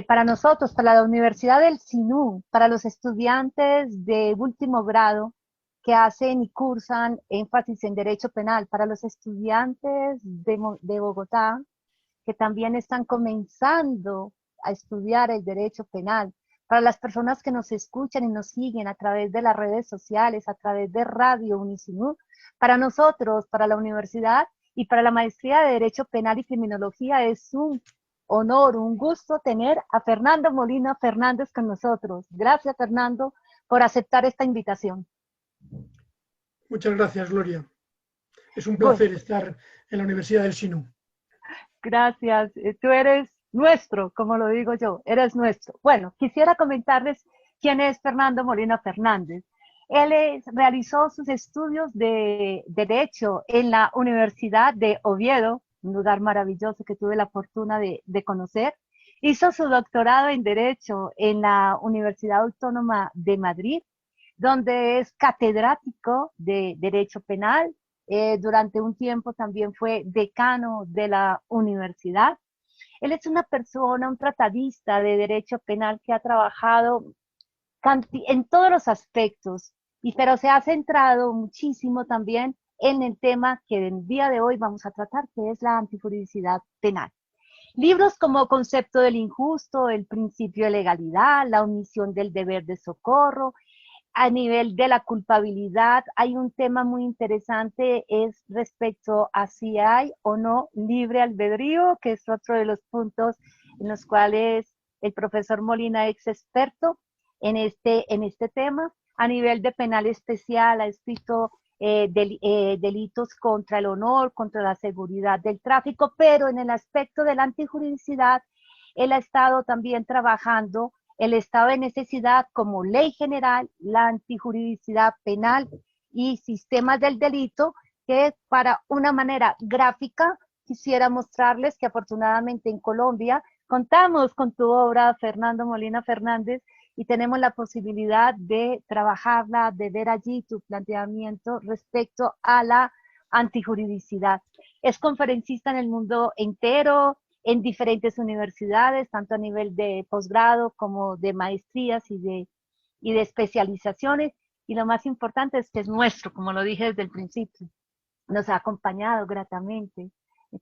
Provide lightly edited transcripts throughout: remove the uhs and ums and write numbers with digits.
para nosotros, para la Universidad del SINU, para los estudiantes de último grado que hacen y cursan énfasis en derecho penal, para los estudiantes de Bogotá que también están comenzando a estudiar el derecho penal, para las personas que nos escuchan y nos siguen a través de las redes sociales, a través de Radio Unisinú, para nosotros, para la universidad y para la maestría de Derecho Penal y Criminología es un honor, un gusto tener a Fernando Molina Fernández con nosotros. Gracias, Fernando, por aceptar esta invitación. Muchas gracias, Gloria. Es un Bueno, placer estar en la Universidad del SINU. gracias. Tú eres nuestro, como lo digo yo, eres nuestro. Bueno, quisiera comentarles quién es Fernando Molina Fernández. Realizó sus estudios de Derecho en la Universidad de Oviedo, un lugar maravilloso que tuve la fortuna de conocer. Hizo su doctorado en Derecho en la Universidad Autónoma de Madrid, donde es catedrático de Derecho Penal. Durante un tiempo también fue decano de la universidad. Él es una persona, un tratadista de Derecho Penal que ha trabajado en todos los aspectos, pero se ha centrado muchísimo también en el tema que el día de hoy vamos a tratar, que es la antijuridicidad penal. Libros como Concepto del Injusto, El Principio de Legalidad, La Omisión del Deber de Socorro. A nivel de la culpabilidad, hay un tema muy interesante, es respecto a si hay o no libre albedrío, que es otro de los puntos en los cuales el profesor Molina, ex experto en este tema. A nivel de penal especial, ha escrito delitos contra el honor, contra la seguridad del tráfico, pero en el aspecto de la antijuridicidad, él ha estado también trabajando el estado de necesidad como ley general, la antijuridicidad penal y sistemas del delito, que para una manera gráfica quisiera mostrarles que afortunadamente en Colombia contamos con tu obra, Fernando Molina Fernández, y tenemos la posibilidad de trabajarla, de ver allí tu planteamiento respecto a la antijuridicidad. Es conferencista en el mundo entero, en diferentes universidades, tanto a nivel de posgrado como de maestrías y de especializaciones. Y lo más importante es que es nuestro, como lo dije desde el principio. Nos ha acompañado gratamente,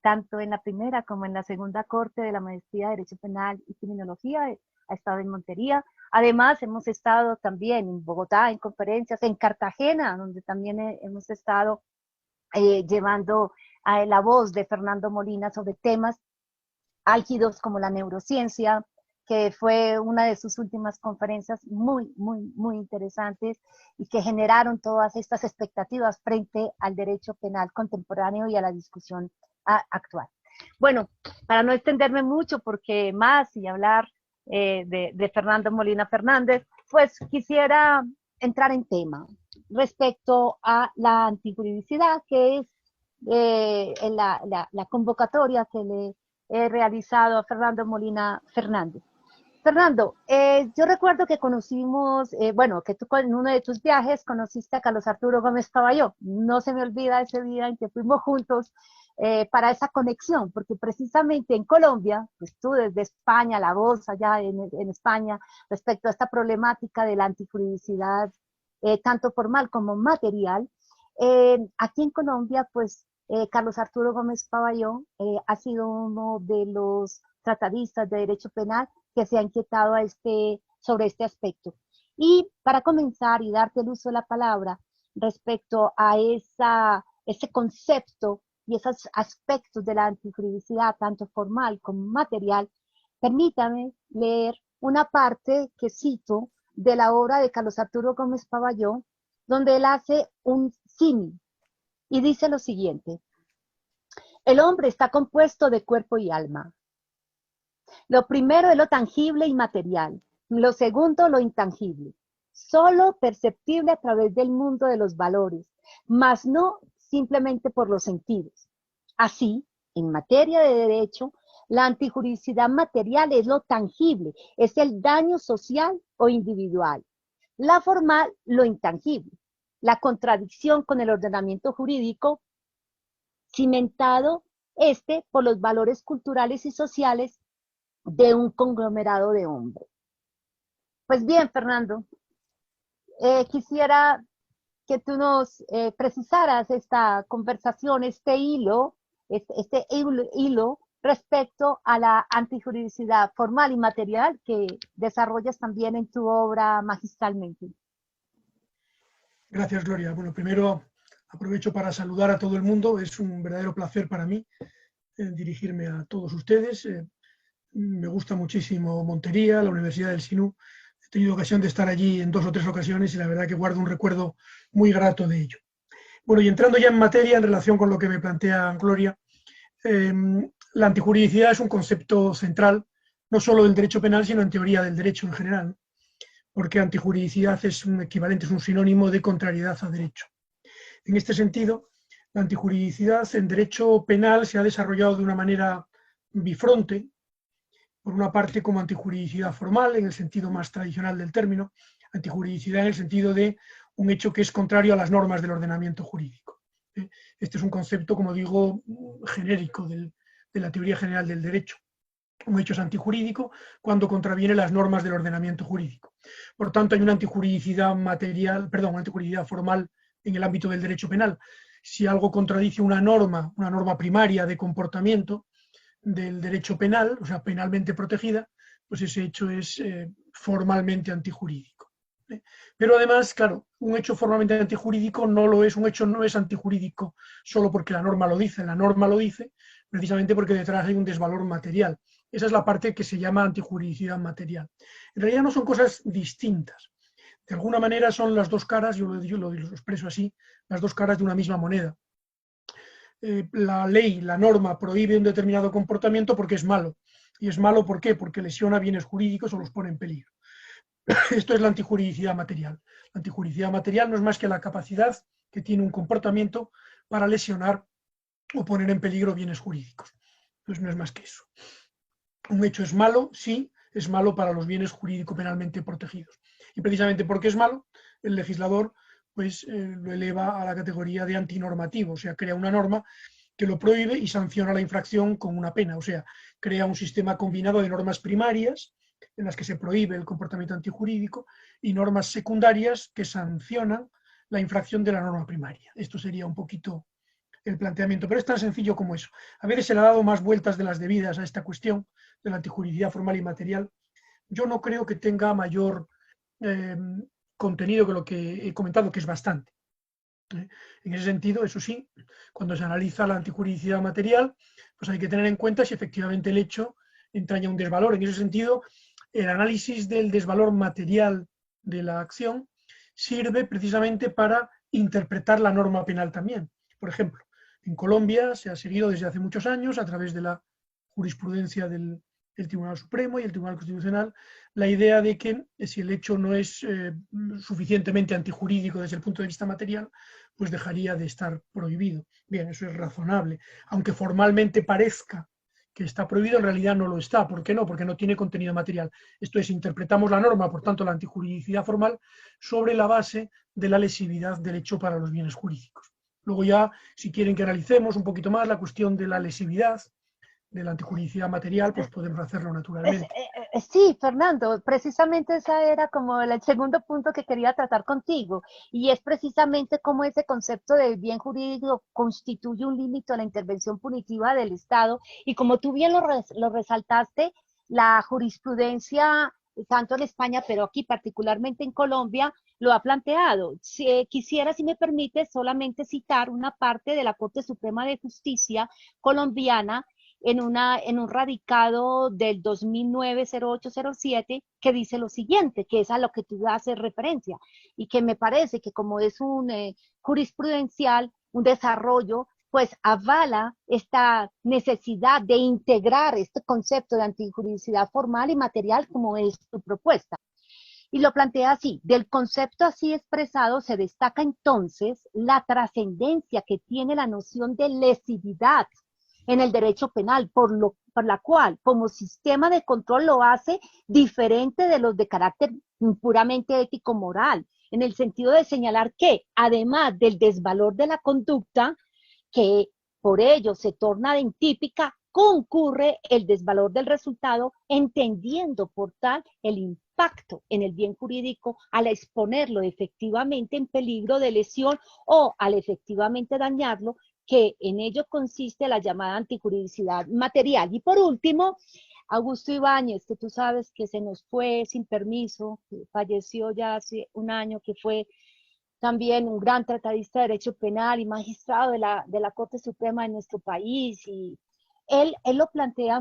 tanto en la primera como en la segunda corte de la maestría de Derecho Penal y Criminología. Ha estado en Montería. Además, hemos estado también en Bogotá, en conferencias, en Cartagena, donde también hemos estado llevando la voz de Fernando Molina sobre temas álgidos como la neurociencia, que fue una de sus últimas conferencias muy interesantes y que generaron todas estas expectativas frente al derecho penal contemporáneo y a la discusión actual. Bueno, para no extenderme mucho, porque más y hablar de Fernando Molina Fernández, pues quisiera entrar en tema respecto a la antijuridicidad, que es la convocatoria que le he realizado a Fernando Molina Fernández. Fernando, yo recuerdo que conocimos, bueno, que tú en uno de tus viajes conociste a Carlos Arturo Gómez Caballó. No se me olvida ese día en que fuimos juntos para esa conexión, porque precisamente en Colombia, pues tú desde España, la voz allá en España, respecto a esta problemática de la antijuridicidad, tanto formal como material, aquí en Colombia, pues Carlos Arturo Gómez Paballón ha sido uno de los tratadistas de derecho penal que se ha inquietado sobre este aspecto. Y para comenzar y darte el uso de la palabra respecto a ese concepto y esos aspectos de la antijuridicidad, tanto formal como material, permítame leer una parte que cito de la obra de Carlos Arturo Gómez Paballón, donde él hace un símil y dice lo siguiente: el hombre está compuesto de cuerpo y alma. Lo primero es lo tangible y material, lo segundo lo intangible, solo perceptible a través del mundo de los valores, mas no simplemente por los sentidos. Así, en materia de derecho, la antijuridicidad material es lo tangible, es el daño social o individual. La formal, lo intangible, la contradicción con el ordenamiento jurídico cimentado por los valores culturales y sociales de un conglomerado de hombres. Pues bien, Fernando, quisiera que tú nos precisaras esta conversación, este hilo respecto a la antijuridicidad formal y material que desarrollas también en tu obra magistralmente. Gracias, Gloria. Bueno, primero aprovecho para saludar a todo el mundo. Es un verdadero placer para mí dirigirme a todos ustedes. Me gusta muchísimo Montería, la Universidad del Sinú. He tenido ocasión de estar allí en 2 o 3 ocasiones y la verdad que guardo un recuerdo muy grato de ello. Bueno, y entrando ya en materia en relación con lo que me plantea Gloria, eh, la antijuridicidad es un concepto central, no solo del derecho penal, sino en teoría del derecho en general, porque antijuridicidad es un equivalente, es un sinónimo de contrariedad a derecho. En este sentido, la antijuridicidad en derecho penal se ha desarrollado de una manera bifronte, por una parte como antijuridicidad formal, en el sentido más tradicional del término, antijuridicidad en el sentido de un hecho que es contrario a las normas del ordenamiento jurídico. Este es un concepto, como digo, genérico de la teoría general del derecho. Un hecho es antijurídico cuando contraviene las normas del ordenamiento jurídico. Por tanto, hay una antijuridicidad material, perdón, una antijuridicidad formal en el ámbito del derecho penal. Si algo contradice una norma primaria de comportamiento del derecho penal, o sea, penalmente protegida, pues ese hecho es formalmente antijurídico. Pero además, claro, un hecho formalmente antijurídico no lo es, un hecho no es antijurídico solo porque la norma lo dice precisamente porque detrás hay un desvalor material. Esa es la parte que se llama antijuridicidad material. En realidad no son cosas distintas. De alguna manera son las dos caras, yo lo expreso así, las dos caras de una misma moneda. La ley, la norma prohíbe un determinado comportamiento porque es malo. ¿Y es malo por qué? Porque lesiona bienes jurídicos o los pone en peligro. Esto es la antijuridicidad material. La antijuridicidad material no es más que la capacidad que tiene un comportamiento para lesionar o poner en peligro bienes jurídicos. Entonces no es más que eso. Un hecho es malo, sí, es malo para los bienes jurídico-penalmente protegidos. Y precisamente porque es malo, el legislador pues, lo eleva a la categoría de antinormativo, o sea, crea una norma que lo prohíbe y sanciona la infracción con una pena, o sea, crea un sistema combinado de normas primarias en las que se prohíbe el comportamiento antijurídico y normas secundarias que sancionan la infracción de la norma primaria. Esto sería un poquito el planteamiento, pero es tan sencillo como eso. A veces se le ha dado más vueltas de las debidas a esta cuestión de la antijuridicidad formal y material. Yo no creo que tenga mayor eh, contenido que lo que he comentado, que es bastante. En ese sentido, eso sí, cuando se analiza la antijuridicidad material, pues hay que tener en cuenta si efectivamente el hecho entraña un desvalor. En ese sentido, el análisis del desvalor material de la acción sirve precisamente para interpretar la norma penal también. Por ejemplo, en Colombia se ha seguido desde hace muchos años, a través de la jurisprudencia del Tribunal Supremo y el Tribunal Constitucional, la idea de que si el hecho no es suficientemente antijurídico desde el punto de vista material, pues dejaría de estar prohibido. Bien, eso es razonable. Aunque formalmente parezca que está prohibido, en realidad no lo está. ¿Por qué no? Porque no tiene contenido material. Esto es, interpretamos la norma, por tanto, la antijuridicidad formal, sobre la base de la lesividad del hecho para los bienes jurídicos. Luego ya, si quieren que analicemos un poquito más la cuestión de la lesividad, de la antijuridicidad material, pues podemos hacerlo naturalmente. Sí, Fernando, precisamente ese era como el segundo punto que quería tratar contigo, y es precisamente cómo ese concepto de bien jurídico constituye un límite a la intervención punitiva del Estado, y como tú bien lo resaltaste, la jurisprudencia, tanto en España, pero aquí particularmente en Colombia, lo ha planteado. Quisiera, si me permite, solamente citar una parte de la Corte Suprema de Justicia colombiana en un radicado del 2009-0807 que dice lo siguiente, que es a lo que tú haces referencia, y que me parece que como es un jurisprudencial, un desarrollo, pues avala esta necesidad de integrar este concepto de antijuridicidad formal y material como es tu propuesta. Y lo plantea así: del concepto así expresado se destaca entonces la trascendencia que tiene la noción de lesividad en el derecho penal, por la cual como sistema de control lo hace diferente de los de carácter puramente ético-moral, en el sentido de señalar que, además del desvalor de la conducta, que por ello se torna típica, concurre el desvalor del resultado, entendiendo por tal el impacto en el bien jurídico al exponerlo efectivamente en peligro de lesión o al efectivamente dañarlo, que en ello consiste la llamada antijuridicidad material. Y por último, Augusto Ibáñez, que tú sabes que se nos fue sin permiso, que falleció ya hace un año, que fue también un gran tratadista de derecho penal y magistrado de la Corte Suprema de nuestro país. Y él lo plantea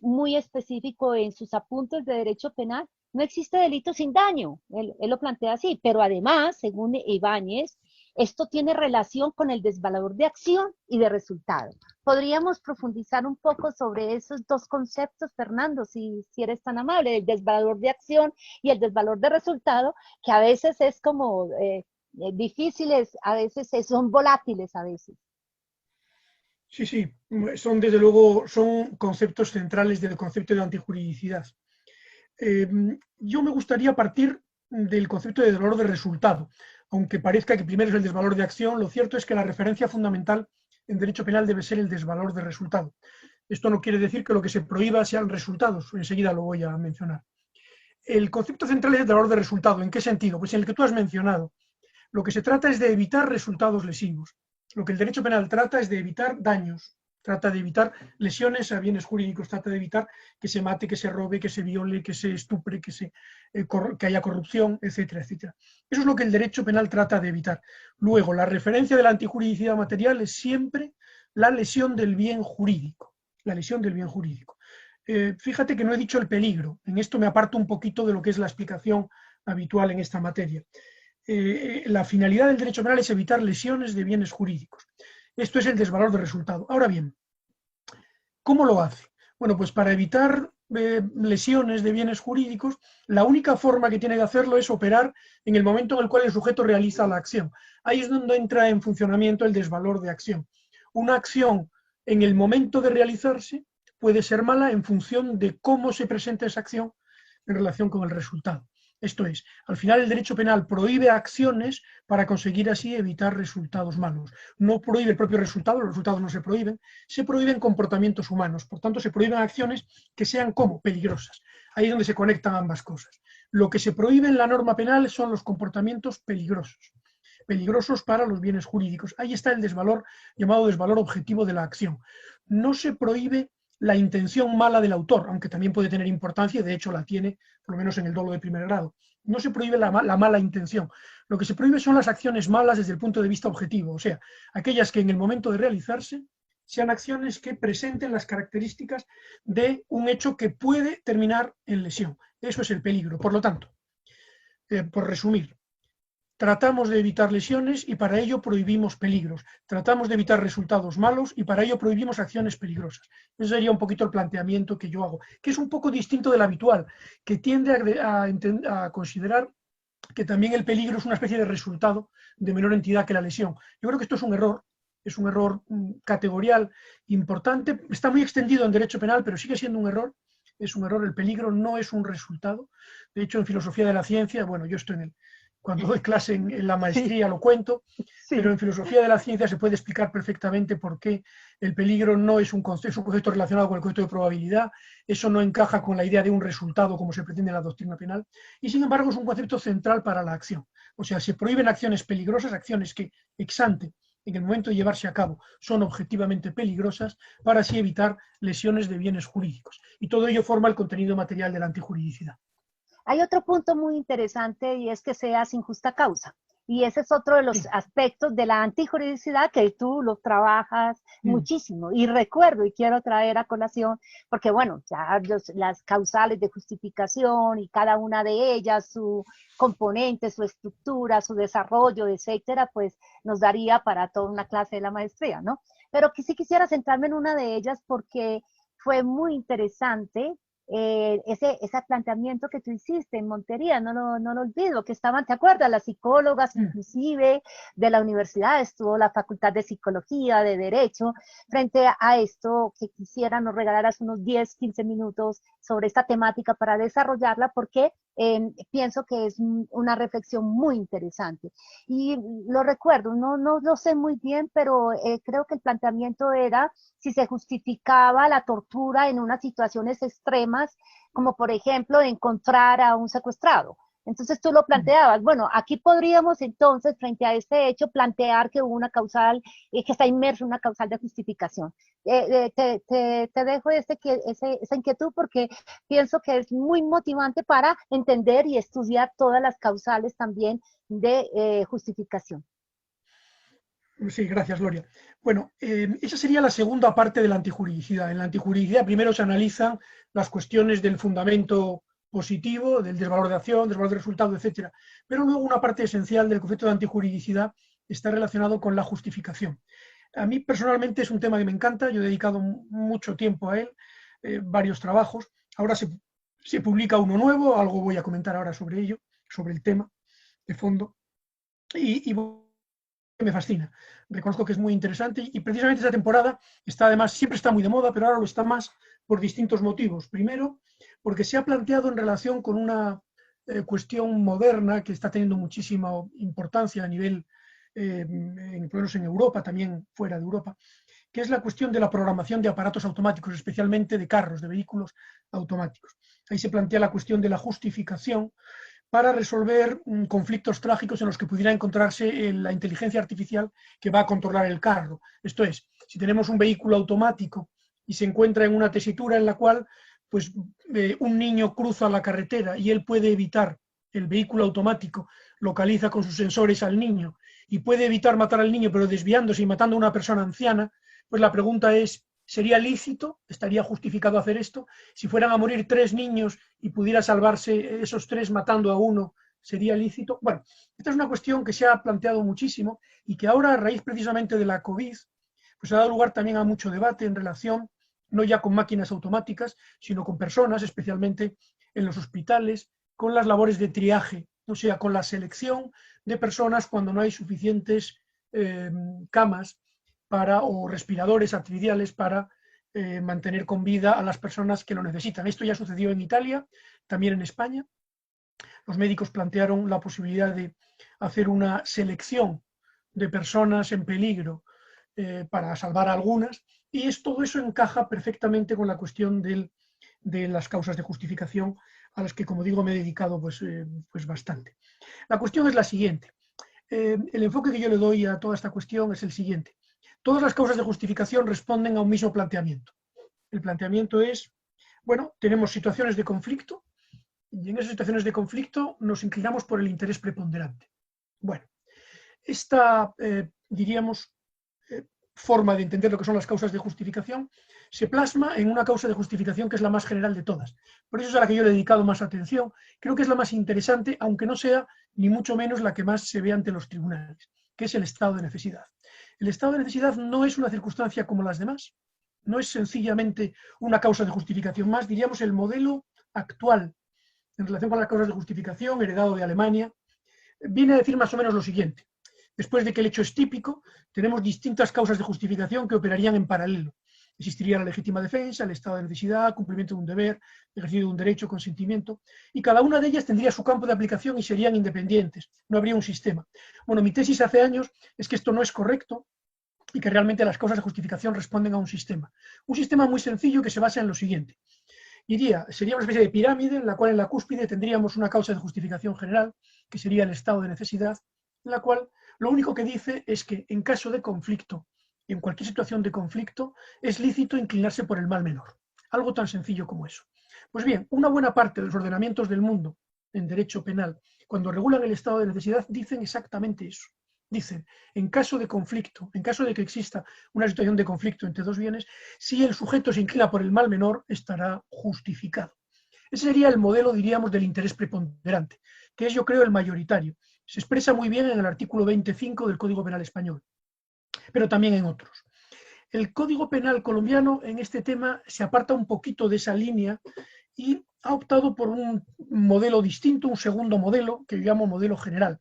muy específico en sus apuntes de derecho penal. No existe delito sin daño, él lo plantea así, pero además, según Ibáñez, esto tiene relación con el desvalor de acción y de resultado. ¿Podríamos profundizar un poco sobre esos dos conceptos, Fernando, si eres tan amable, el desvalor de acción y el desvalor de resultado, que a veces es como difíciles, a veces son volátiles a veces? Sí, sí, son desde luego son conceptos centrales del concepto de antijuridicidad. Eh, yo me gustaría partir del concepto de desvalor de resultado. Aunque parezca que primero es el desvalor de acción, lo cierto es que la referencia fundamental en derecho penal debe ser el desvalor de resultado. Esto no quiere decir que lo que se prohíba sean resultados, enseguida lo voy a mencionar. El concepto central es el desvalor de resultado. ¿En qué sentido? Pues en el que tú has mencionado. Lo que se trata es de evitar resultados lesivos. Lo que el derecho penal trata es de evitar daños, trata de evitar lesiones a bienes jurídicos, trata de evitar que se mate, que se robe, que se viole, que se estupre, que haya corrupción, etcétera, etcétera. Eso es lo que el derecho penal trata de evitar. Luego, la referencia de la antijuridicidad material es siempre la lesión del bien jurídico, la lesión del bien jurídico. Fíjate que no he dicho el peligro, en esto me aparto un poquito de lo que es la explicación habitual en esta materia. La finalidad del derecho penal es evitar lesiones de bienes jurídicos. Esto es el desvalor de resultado. Ahora bien, ¿cómo lo hace? Bueno, pues para evitar lesiones de bienes jurídicos, la única forma que tiene de hacerlo es operar en el momento en el cual el sujeto realiza la acción. Ahí es donde entra en funcionamiento el desvalor de acción. Una acción en el momento de realizarse puede ser mala en función de cómo se presenta esa acción en relación con el resultado. Esto es, al final el derecho penal prohíbe acciones para conseguir así evitar resultados malos. No prohíbe el propio resultado, los resultados no se prohíben comportamientos humanos, por tanto se prohíben acciones que sean como peligrosas. Ahí es donde se conectan ambas cosas. Lo que se prohíbe en la norma penal son los comportamientos peligrosos para los bienes jurídicos. Ahí está el desvalor, llamado desvalor objetivo de la acción. No se prohíbe la intención mala del autor, aunque también puede tener importancia, y de hecho la tiene, por lo menos en el dolo de primer grado. No se prohíbe la mala intención. Lo que se prohíbe son las acciones malas desde el punto de vista objetivo, o sea, aquellas que en el momento de realizarse sean acciones que presenten las características de un hecho que puede terminar en lesión. Eso es el peligro. Por lo tanto, por resumir, tratamos de evitar lesiones y para ello prohibimos peligros. Tratamos de evitar resultados malos y para ello prohibimos acciones peligrosas. Ese sería un poquito el planteamiento que yo hago, que es un poco distinto del habitual, que tiende a considerar que también el peligro es una especie de resultado de menor entidad que la lesión. Yo creo que esto es un error categorial importante. Está muy extendido en derecho penal, pero sigue siendo un error. Es un error, el peligro no es un resultado. De hecho, en filosofía de la ciencia, bueno, yo estoy cuando doy clase en la maestría Sí, lo cuento, pero sí. en filosofía de la ciencia se puede explicar perfectamente por qué el peligro no es un concepto relacionado con el concepto de probabilidad, eso no encaja con la idea de un resultado como se pretende en la doctrina penal, y sin embargo es un concepto central para la acción. O sea, se prohíben acciones peligrosas, acciones que ex ante, en el momento de llevarse a cabo, son objetivamente peligrosas para así evitar lesiones de bienes jurídicos. Y todo ello forma el contenido material de la antijuridicidad. Hay otro punto muy interesante y es que sea sin justa causa. Y ese es otro de los Sí. aspectos de la antijuridicidad que tú lo trabajas Mm. muchísimo. Y recuerdo y quiero traer a colación, porque bueno, ya las causales de justificación y cada una de ellas, su componente, su estructura, su desarrollo, etcétera, pues nos daría para toda una clase de la maestría, ¿no? Pero que sí quisiera centrarme en una de ellas porque fue muy interesante ese planteamiento que tú hiciste en Montería, no lo olvido, que estaban, ¿te acuerdas? Las psicólogas inclusive de la universidad, estuvo la Facultad de Psicología, de Derecho, frente a esto que quisiera nos regalaras unos 10, 15 minutos sobre esta temática para desarrollarla, porque pienso que es una reflexión muy interesante. Y lo recuerdo, no lo sé muy bien, pero creo que el planteamiento era si se justificaba la tortura en unas situaciones extremas, como por ejemplo encontrar a un secuestrado. Entonces tú lo planteabas, bueno, aquí podríamos entonces, frente a este hecho, plantear que hubo una causal, que está inmerso en una causal de justificación. Te dejo esa inquietud porque pienso que es muy motivante para entender y estudiar todas las causales también de justificación. Sí, gracias, Gloria. Bueno, esa sería la segunda parte de la antijuridicidad. En la antijuridicidad primero se analizan las cuestiones del fundamento positivo, del desvalor de acción, desvalor de resultado, etcétera. Pero luego una parte esencial del concepto de antijuridicidad está relacionado con la justificación. A mí personalmente es un tema que me encanta, yo he dedicado mucho tiempo a él, varios trabajos. Ahora se publica uno nuevo, algo voy a comentar ahora sobre ello, sobre el tema de fondo. Y me fascina. Reconozco que es muy interesante y precisamente esta temporada está además, siempre está muy de moda, pero ahora lo está más por distintos motivos. Primero, porque se ha planteado en relación con una cuestión moderna que está teniendo muchísima importancia a nivel, por lo menos en Europa, también fuera de Europa, que es la cuestión de la programación de aparatos automáticos, especialmente de carros, de vehículos automáticos. Ahí se plantea la cuestión de la justificación para resolver conflictos trágicos en los que pudiera encontrarse la inteligencia artificial que va a controlar el carro. Esto es, si tenemos un vehículo automático y se encuentra en una tesitura en la cual pues, un niño cruza la carretera y él puede evitar, el vehículo automático localiza con sus sensores al niño y puede evitar matar al niño, pero desviándose y matando a una persona anciana, pues la pregunta es, ¿sería lícito? ¿Estaría justificado hacer esto? Si fueran a morir 3 niños y pudiera salvarse esos 3 matando a uno, ¿sería lícito? Bueno, esta es una cuestión que se ha planteado muchísimo y que ahora, a raíz precisamente de la COVID, pues ha dado lugar también a mucho debate en relación, no ya con máquinas automáticas, sino con personas, especialmente en los hospitales, con las labores de triaje, o sea, con la selección de personas cuando no hay suficientes camas o respiradores artificiales para mantener con vida a las personas que lo necesitan. Esto ya sucedió en Italia, también en España. Los médicos plantearon la posibilidad de hacer una selección de personas en peligro para salvar a algunas, y todo eso encaja perfectamente con la cuestión de las causas de justificación, a las que, como digo, me he dedicado pues bastante. La cuestión es la siguiente. El enfoque que yo le doy a toda esta cuestión es el siguiente. Todas las causas de justificación responden a un mismo planteamiento. El planteamiento es, bueno, tenemos situaciones de conflicto y en esas situaciones de conflicto nos inclinamos por el interés preponderante. Bueno, esta, diríamos, forma de entender lo que son las causas de justificación se plasma en una causa de justificación que es la más general de todas. Por eso es a la que yo le he dedicado más atención. Creo que es la más interesante, aunque no sea ni mucho menos la que más se ve ante los tribunales, que es el estado de necesidad. El estado de necesidad no es una circunstancia como las demás, no es sencillamente una causa de justificación más, diríamos el modelo actual en relación con las causas de justificación heredado de Alemania, viene a decir más o menos lo siguiente. Después de que el hecho es típico, tenemos distintas causas de justificación que operarían en paralelo. Existiría la legítima defensa, el estado de necesidad, cumplimiento de un deber, ejercicio de un derecho, consentimiento, y cada una de ellas tendría su campo de aplicación y serían independientes, no habría un sistema. Bueno, mi tesis hace años es que esto no es correcto y que realmente las causas de justificación responden a un sistema. Un sistema muy sencillo que se basa en lo siguiente. Sería una especie de pirámide en la cual en la cúspide tendríamos una causa de justificación general, que sería el estado de necesidad, en la cual lo único que dice es que en caso de conflicto, en cualquier situación de conflicto, es lícito inclinarse por el mal menor. Algo tan sencillo como eso. Pues bien, una buena parte de los ordenamientos del mundo en derecho penal, cuando regulan el estado de necesidad, dicen exactamente eso. Dicen, en caso de conflicto, en caso de que exista una situación de conflicto entre dos bienes, si el sujeto se inclina por el mal menor, estará justificado. Ese sería el modelo, diríamos, del interés preponderante, que es, yo creo, el mayoritario. Se expresa muy bien en el artículo 25 del Código Penal español, pero también en otros. El Código Penal colombiano en este tema se aparta un poquito de esa línea y ha optado por un modelo distinto, un segundo modelo, que yo llamo modelo general,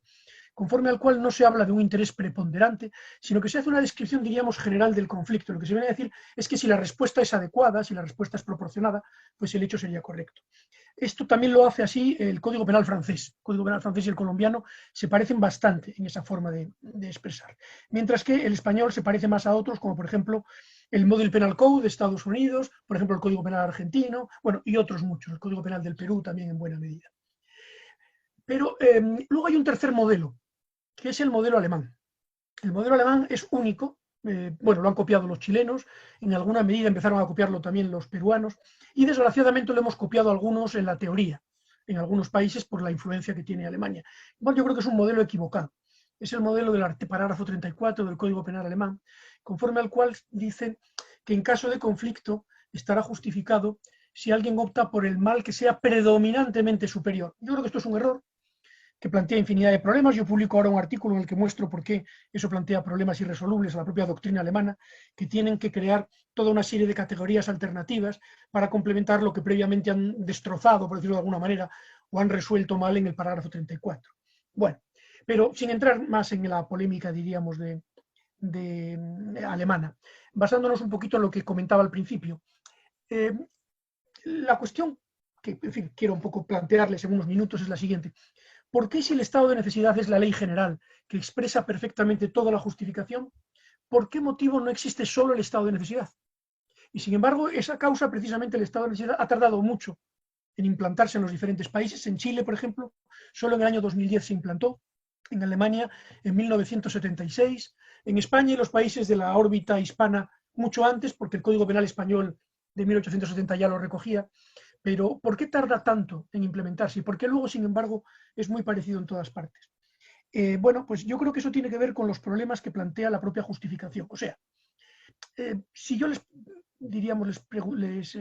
conforme al cual no se habla de un interés preponderante, sino que se hace una descripción, diríamos, general del conflicto. Lo que se viene a decir es que si la respuesta es adecuada, si la respuesta es proporcionada, pues el hecho sería correcto. Esto también lo hace así el Código Penal francés. El Código Penal francés y el colombiano se parecen bastante en esa forma de expresar, mientras que el español se parece más a otros, como por ejemplo el Model Penal Code de Estados Unidos, por ejemplo el Código Penal argentino, bueno, y otros muchos, el Código Penal del Perú también en buena medida. Pero luego hay un tercer modelo, que es el modelo alemán. El modelo alemán es único, bueno, lo han copiado los chilenos, en alguna medida empezaron a copiarlo también los peruanos, y desgraciadamente lo hemos copiado algunos en la teoría, en algunos países por la influencia que tiene Alemania. Igual yo creo que es un modelo equivocado. Es el modelo del parágrafo 34 del Código Penal alemán, conforme al cual dice que en caso de conflicto estará justificado si alguien opta por el mal que sea predominantemente superior. Yo creo que esto es un error, que plantea infinidad de problemas. Yo publico ahora un artículo en el que muestro por qué eso plantea problemas irresolubles a la propia doctrina alemana, que tienen que crear toda una serie de categorías alternativas para complementar lo que previamente han destrozado, por decirlo de alguna manera, o han resuelto mal en el parágrafo 34. Bueno, pero sin entrar más en la polémica, diríamos, de alemana, basándonos un poquito en lo que comentaba al principio. La cuestión que, en fin, quiero un poco plantearles en unos minutos es la siguiente. ¿Por qué si el estado de necesidad es la ley general que expresa perfectamente toda la justificación? ¿Por qué motivo no existe solo el estado de necesidad? Y sin embargo, esa causa, precisamente el estado de necesidad, ha tardado mucho en implantarse en los diferentes países. En Chile, por ejemplo, solo en el año 2010 se implantó, en Alemania en 1976, en España y los países de la órbita hispana mucho antes, porque el Código Penal español de 1870 ya lo recogía. Pero ¿por qué tarda tanto en implementarse? ¿Y por qué luego, sin embargo, es muy parecido en todas partes? Bueno, pues yo creo que eso tiene que ver con los problemas que plantea la propia justificación. O sea, si yo les, diríamos, les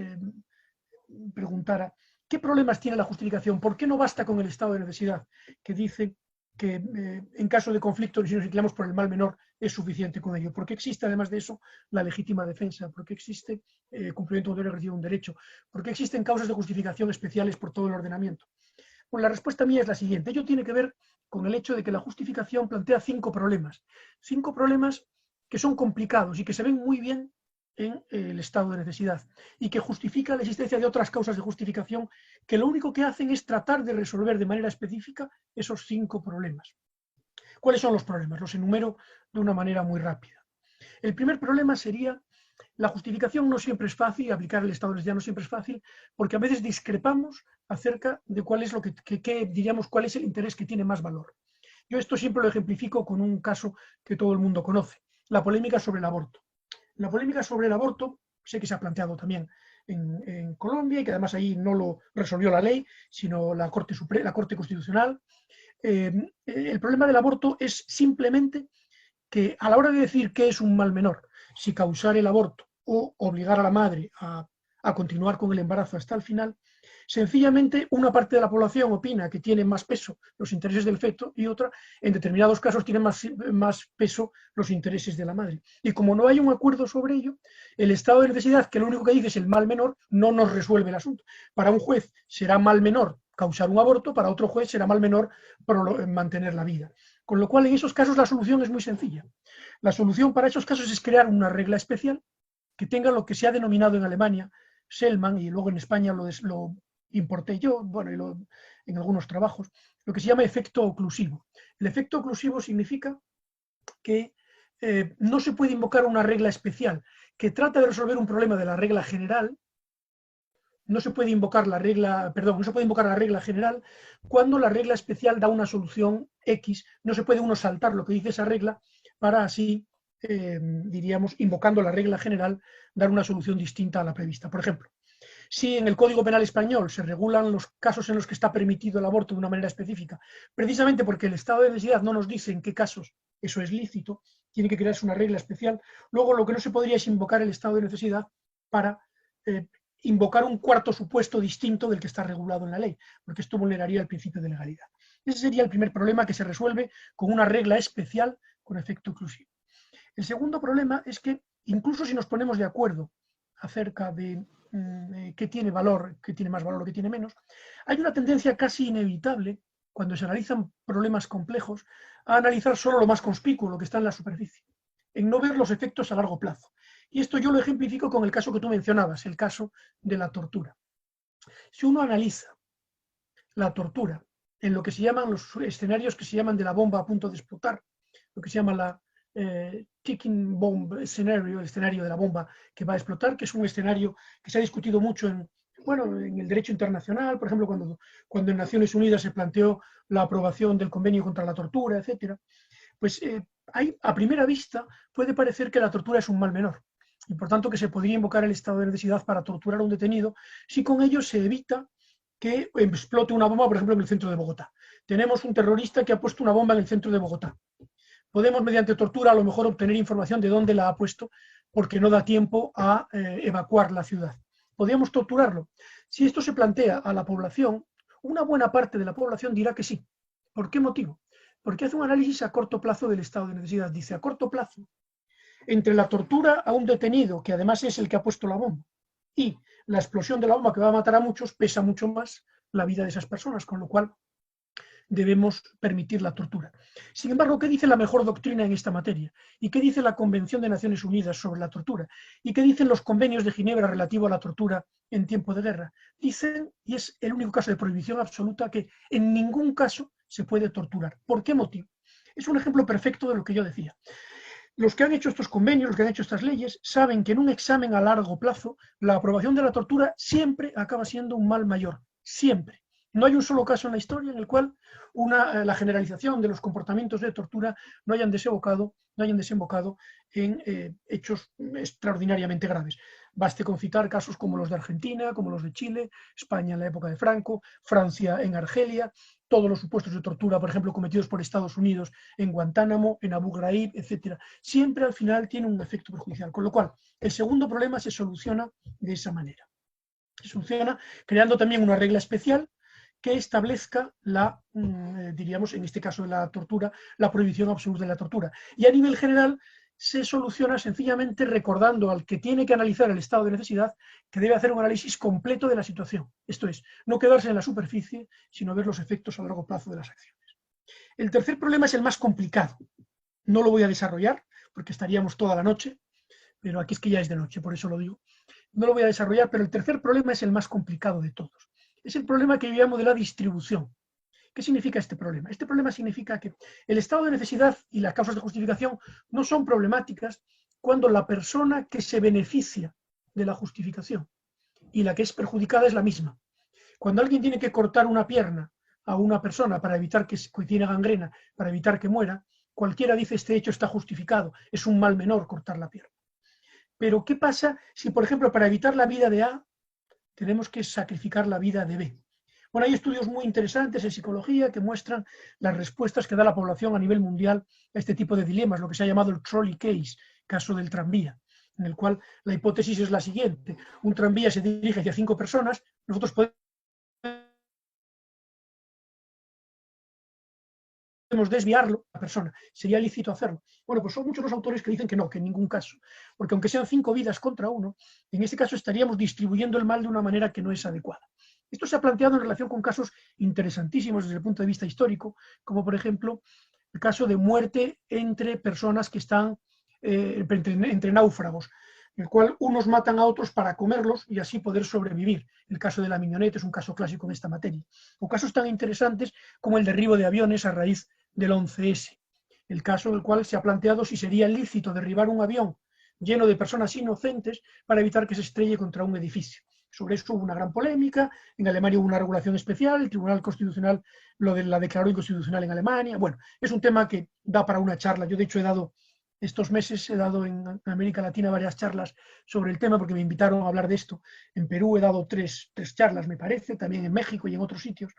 preguntara qué problemas tiene la justificación, ¿por qué no basta con el estado de necesidad que dice que en caso de conflicto, si nos inclinamos por el mal menor, es suficiente con ello? ¿Por qué existe, además de eso, la legítima defensa? ¿Por qué existe cumplimiento de un ejercicio de un derecho? ¿Por qué existen causas de justificación especiales por todo el ordenamiento? Pues la respuesta mía es la siguiente. Ello tiene que ver con el hecho de que la justificación plantea 5 problemas. 5 problemas que son complicados y que se ven muy bien en el estado de necesidad y que justifica la existencia de otras causas de justificación que lo único que hacen es tratar de resolver de manera específica esos 5 problemas. ¿Cuáles son los problemas? Los enumero de una manera muy rápida. El primer problema sería la justificación no siempre es fácil, aplicar el estado de necesidad no siempre es fácil, porque a veces discrepamos acerca de cuál es diríamos, cuál es el interés que tiene más valor. Yo esto siempre lo ejemplifico con un caso que todo el mundo conoce, la polémica sobre el aborto. La polémica sobre el aborto, sé que se ha planteado también en Colombia y que además ahí no lo resolvió la ley, sino la Corte Constitucional. El problema del aborto es simplemente que a la hora de decir qué es un mal menor, si causar el aborto o obligar a la madre a continuar con el embarazo hasta el final, sencillamente una parte de la población opina que tiene más peso los intereses del feto y otra, en determinados casos, tiene más peso los intereses de la madre. Y como no hay un acuerdo sobre ello, el estado de necesidad, que lo único que dice es el mal menor, no nos resuelve el asunto. Para un juez será mal menor causar un aborto, para otro juez será mal menor mantener la vida. Con lo cual, en esos casos, la solución es muy sencilla. La solución para esos casos es crear una regla especial que tenga lo que se ha denominado en Alemania Selman, y luego en España lo importé yo, bueno, en algunos trabajos, lo que se llama efecto oclusivo. El efecto oclusivo significa que no se puede invocar una regla especial que trata de resolver un problema de la regla general. No se puede invocar la regla general cuando la regla especial da una solución X. No se puede uno saltar lo que dice esa regla para así, diríamos, invocando la regla general, dar una solución distinta a la prevista. Por ejemplo, si en el Código Penal español se regulan los casos en los que está permitido el aborto de una manera específica, precisamente porque el estado de necesidad no nos dice en qué casos eso es lícito, tiene que crearse una regla especial. Luego lo que no se podría es invocar el estado de necesidad para invocar un cuarto supuesto distinto del que está regulado en la ley, porque esto vulneraría el principio de legalidad. Ese sería el primer problema, que se resuelve con una regla especial con efecto oclusivo. El segundo problema es que, incluso si nos ponemos de acuerdo acerca de qué tiene valor, qué tiene más valor o qué tiene menos, hay una tendencia casi inevitable, cuando se analizan problemas complejos, a analizar solo lo más conspicuo, lo que está en la superficie, en no ver los efectos a largo plazo. Y esto yo lo ejemplifico con el caso que tú mencionabas, el caso de la tortura. Si uno analiza la tortura en lo que se llaman los escenarios que se llaman de la bomba a punto de explotar, lo que se llama la ticking bomb scenario, el escenario de la bomba que va a explotar, que es un escenario que se ha discutido mucho en el derecho internacional, por ejemplo, cuando en Naciones Unidas se planteó la aprobación del convenio contra la tortura, etcétera, pues a primera vista puede parecer que la tortura es un mal menor y por tanto que se podría invocar el estado de necesidad para torturar a un detenido si con ello se evita que explote una bomba, por ejemplo, en el centro de Bogotá. Tenemos un terrorista que ha puesto una bomba en el centro de Bogotá. Podemos, mediante tortura, a lo mejor obtener información de dónde la ha puesto porque no da tiempo a evacuar la ciudad. Podríamos torturarlo. Si esto se plantea a la población, una buena parte de la población dirá que sí. ¿Por qué motivo? Porque hace un análisis a corto plazo del estado de necesidad. Dice, a corto plazo, entre la tortura a un detenido, que además es el que ha puesto la bomba, y la explosión de la bomba que va a matar a muchos, pesa mucho más la vida de esas personas, con lo cual debemos permitir la tortura. Sin embargo, ¿qué dice la mejor doctrina en esta materia? ¿Y qué dice la Convención de Naciones Unidas sobre la tortura? ¿Y qué dicen los convenios de Ginebra relativo a la tortura en tiempo de guerra? Dicen, y es el único caso de prohibición absoluta, que en ningún caso se puede torturar. ¿Por qué motivo? Es un ejemplo perfecto de lo que yo decía. Los que han hecho estos convenios, los que han hecho estas leyes, saben que en un examen a largo plazo, la aprobación de la tortura siempre acaba siendo un mal mayor. Siempre. No hay un solo caso en la historia en el cual la generalización de los comportamientos de tortura no hayan desembocado en hechos extraordinariamente graves. Baste con citar casos como los de Argentina, como los de Chile, España en la época de Franco, Francia en Argelia, todos los supuestos de tortura, por ejemplo, cometidos por Estados Unidos en Guantánamo, en Abu Ghraib, etc. Siempre al final tiene un efecto perjudicial. Con lo cual, el segundo problema se soluciona de esa manera. Se soluciona creando también una regla especial que establezca diríamos, en este caso de la tortura, la prohibición absoluta de la tortura. Y a nivel general se soluciona sencillamente recordando al que tiene que analizar el estado de necesidad que debe hacer un análisis completo de la situación. Esto es, no quedarse en la superficie, sino ver los efectos a largo plazo de las acciones. El tercer problema es el más complicado. No lo voy a desarrollar porque estaríamos toda la noche, pero aquí es que ya es de noche, por eso lo digo. No lo voy a desarrollar, pero el tercer problema es el más complicado de todos. Es el problema que yo llamo de la distribución. ¿Qué significa este problema? Este problema significa que el estado de necesidad y las causas de justificación no son problemáticas cuando la persona que se beneficia de la justificación y la que es perjudicada es la misma. Cuando alguien tiene que cortar una pierna a una persona para evitar que tiene gangrena, para evitar que muera, cualquiera dice este hecho está justificado, es un mal menor cortar la pierna. Pero ¿qué pasa si, por ejemplo, para evitar la vida de A, tenemos que sacrificar la vida de B? Bueno, hay estudios muy interesantes en psicología que muestran las respuestas que da la población a nivel mundial a este tipo de dilemas, lo que se ha llamado el trolley case, caso del tranvía, en el cual la hipótesis es la siguiente. Un tranvía se dirige hacia 5 personas, nosotros podemos desviarlo a la persona. ¿Sería lícito hacerlo? Bueno, pues son muchos los autores que dicen que no, que en ningún caso. Porque aunque sean 5 vidas contra uno, en este caso estaríamos distribuyendo el mal de una manera que no es adecuada. Esto se ha planteado en relación con casos interesantísimos desde el punto de vista histórico, como por ejemplo el caso de muerte entre personas que están entre náufragos, en el cual unos matan a otros para comerlos y así poder sobrevivir. El caso de la miñoneta es un caso clásico en esta materia. O casos tan interesantes como el derribo de aviones a raíz del 11S. El caso en el cual se ha planteado si sería lícito derribar un avión lleno de personas inocentes para evitar que se estrelle contra un edificio. Sobre eso hubo una gran polémica, en Alemania hubo una regulación especial, el Tribunal Constitucional la declaró inconstitucional en Alemania. Bueno, es un tema que da para una charla. Yo de hecho estos meses he dado en América Latina varias charlas sobre el tema porque me invitaron a hablar de esto. En Perú he dado tres charlas, me parece, también en México y en otros sitios,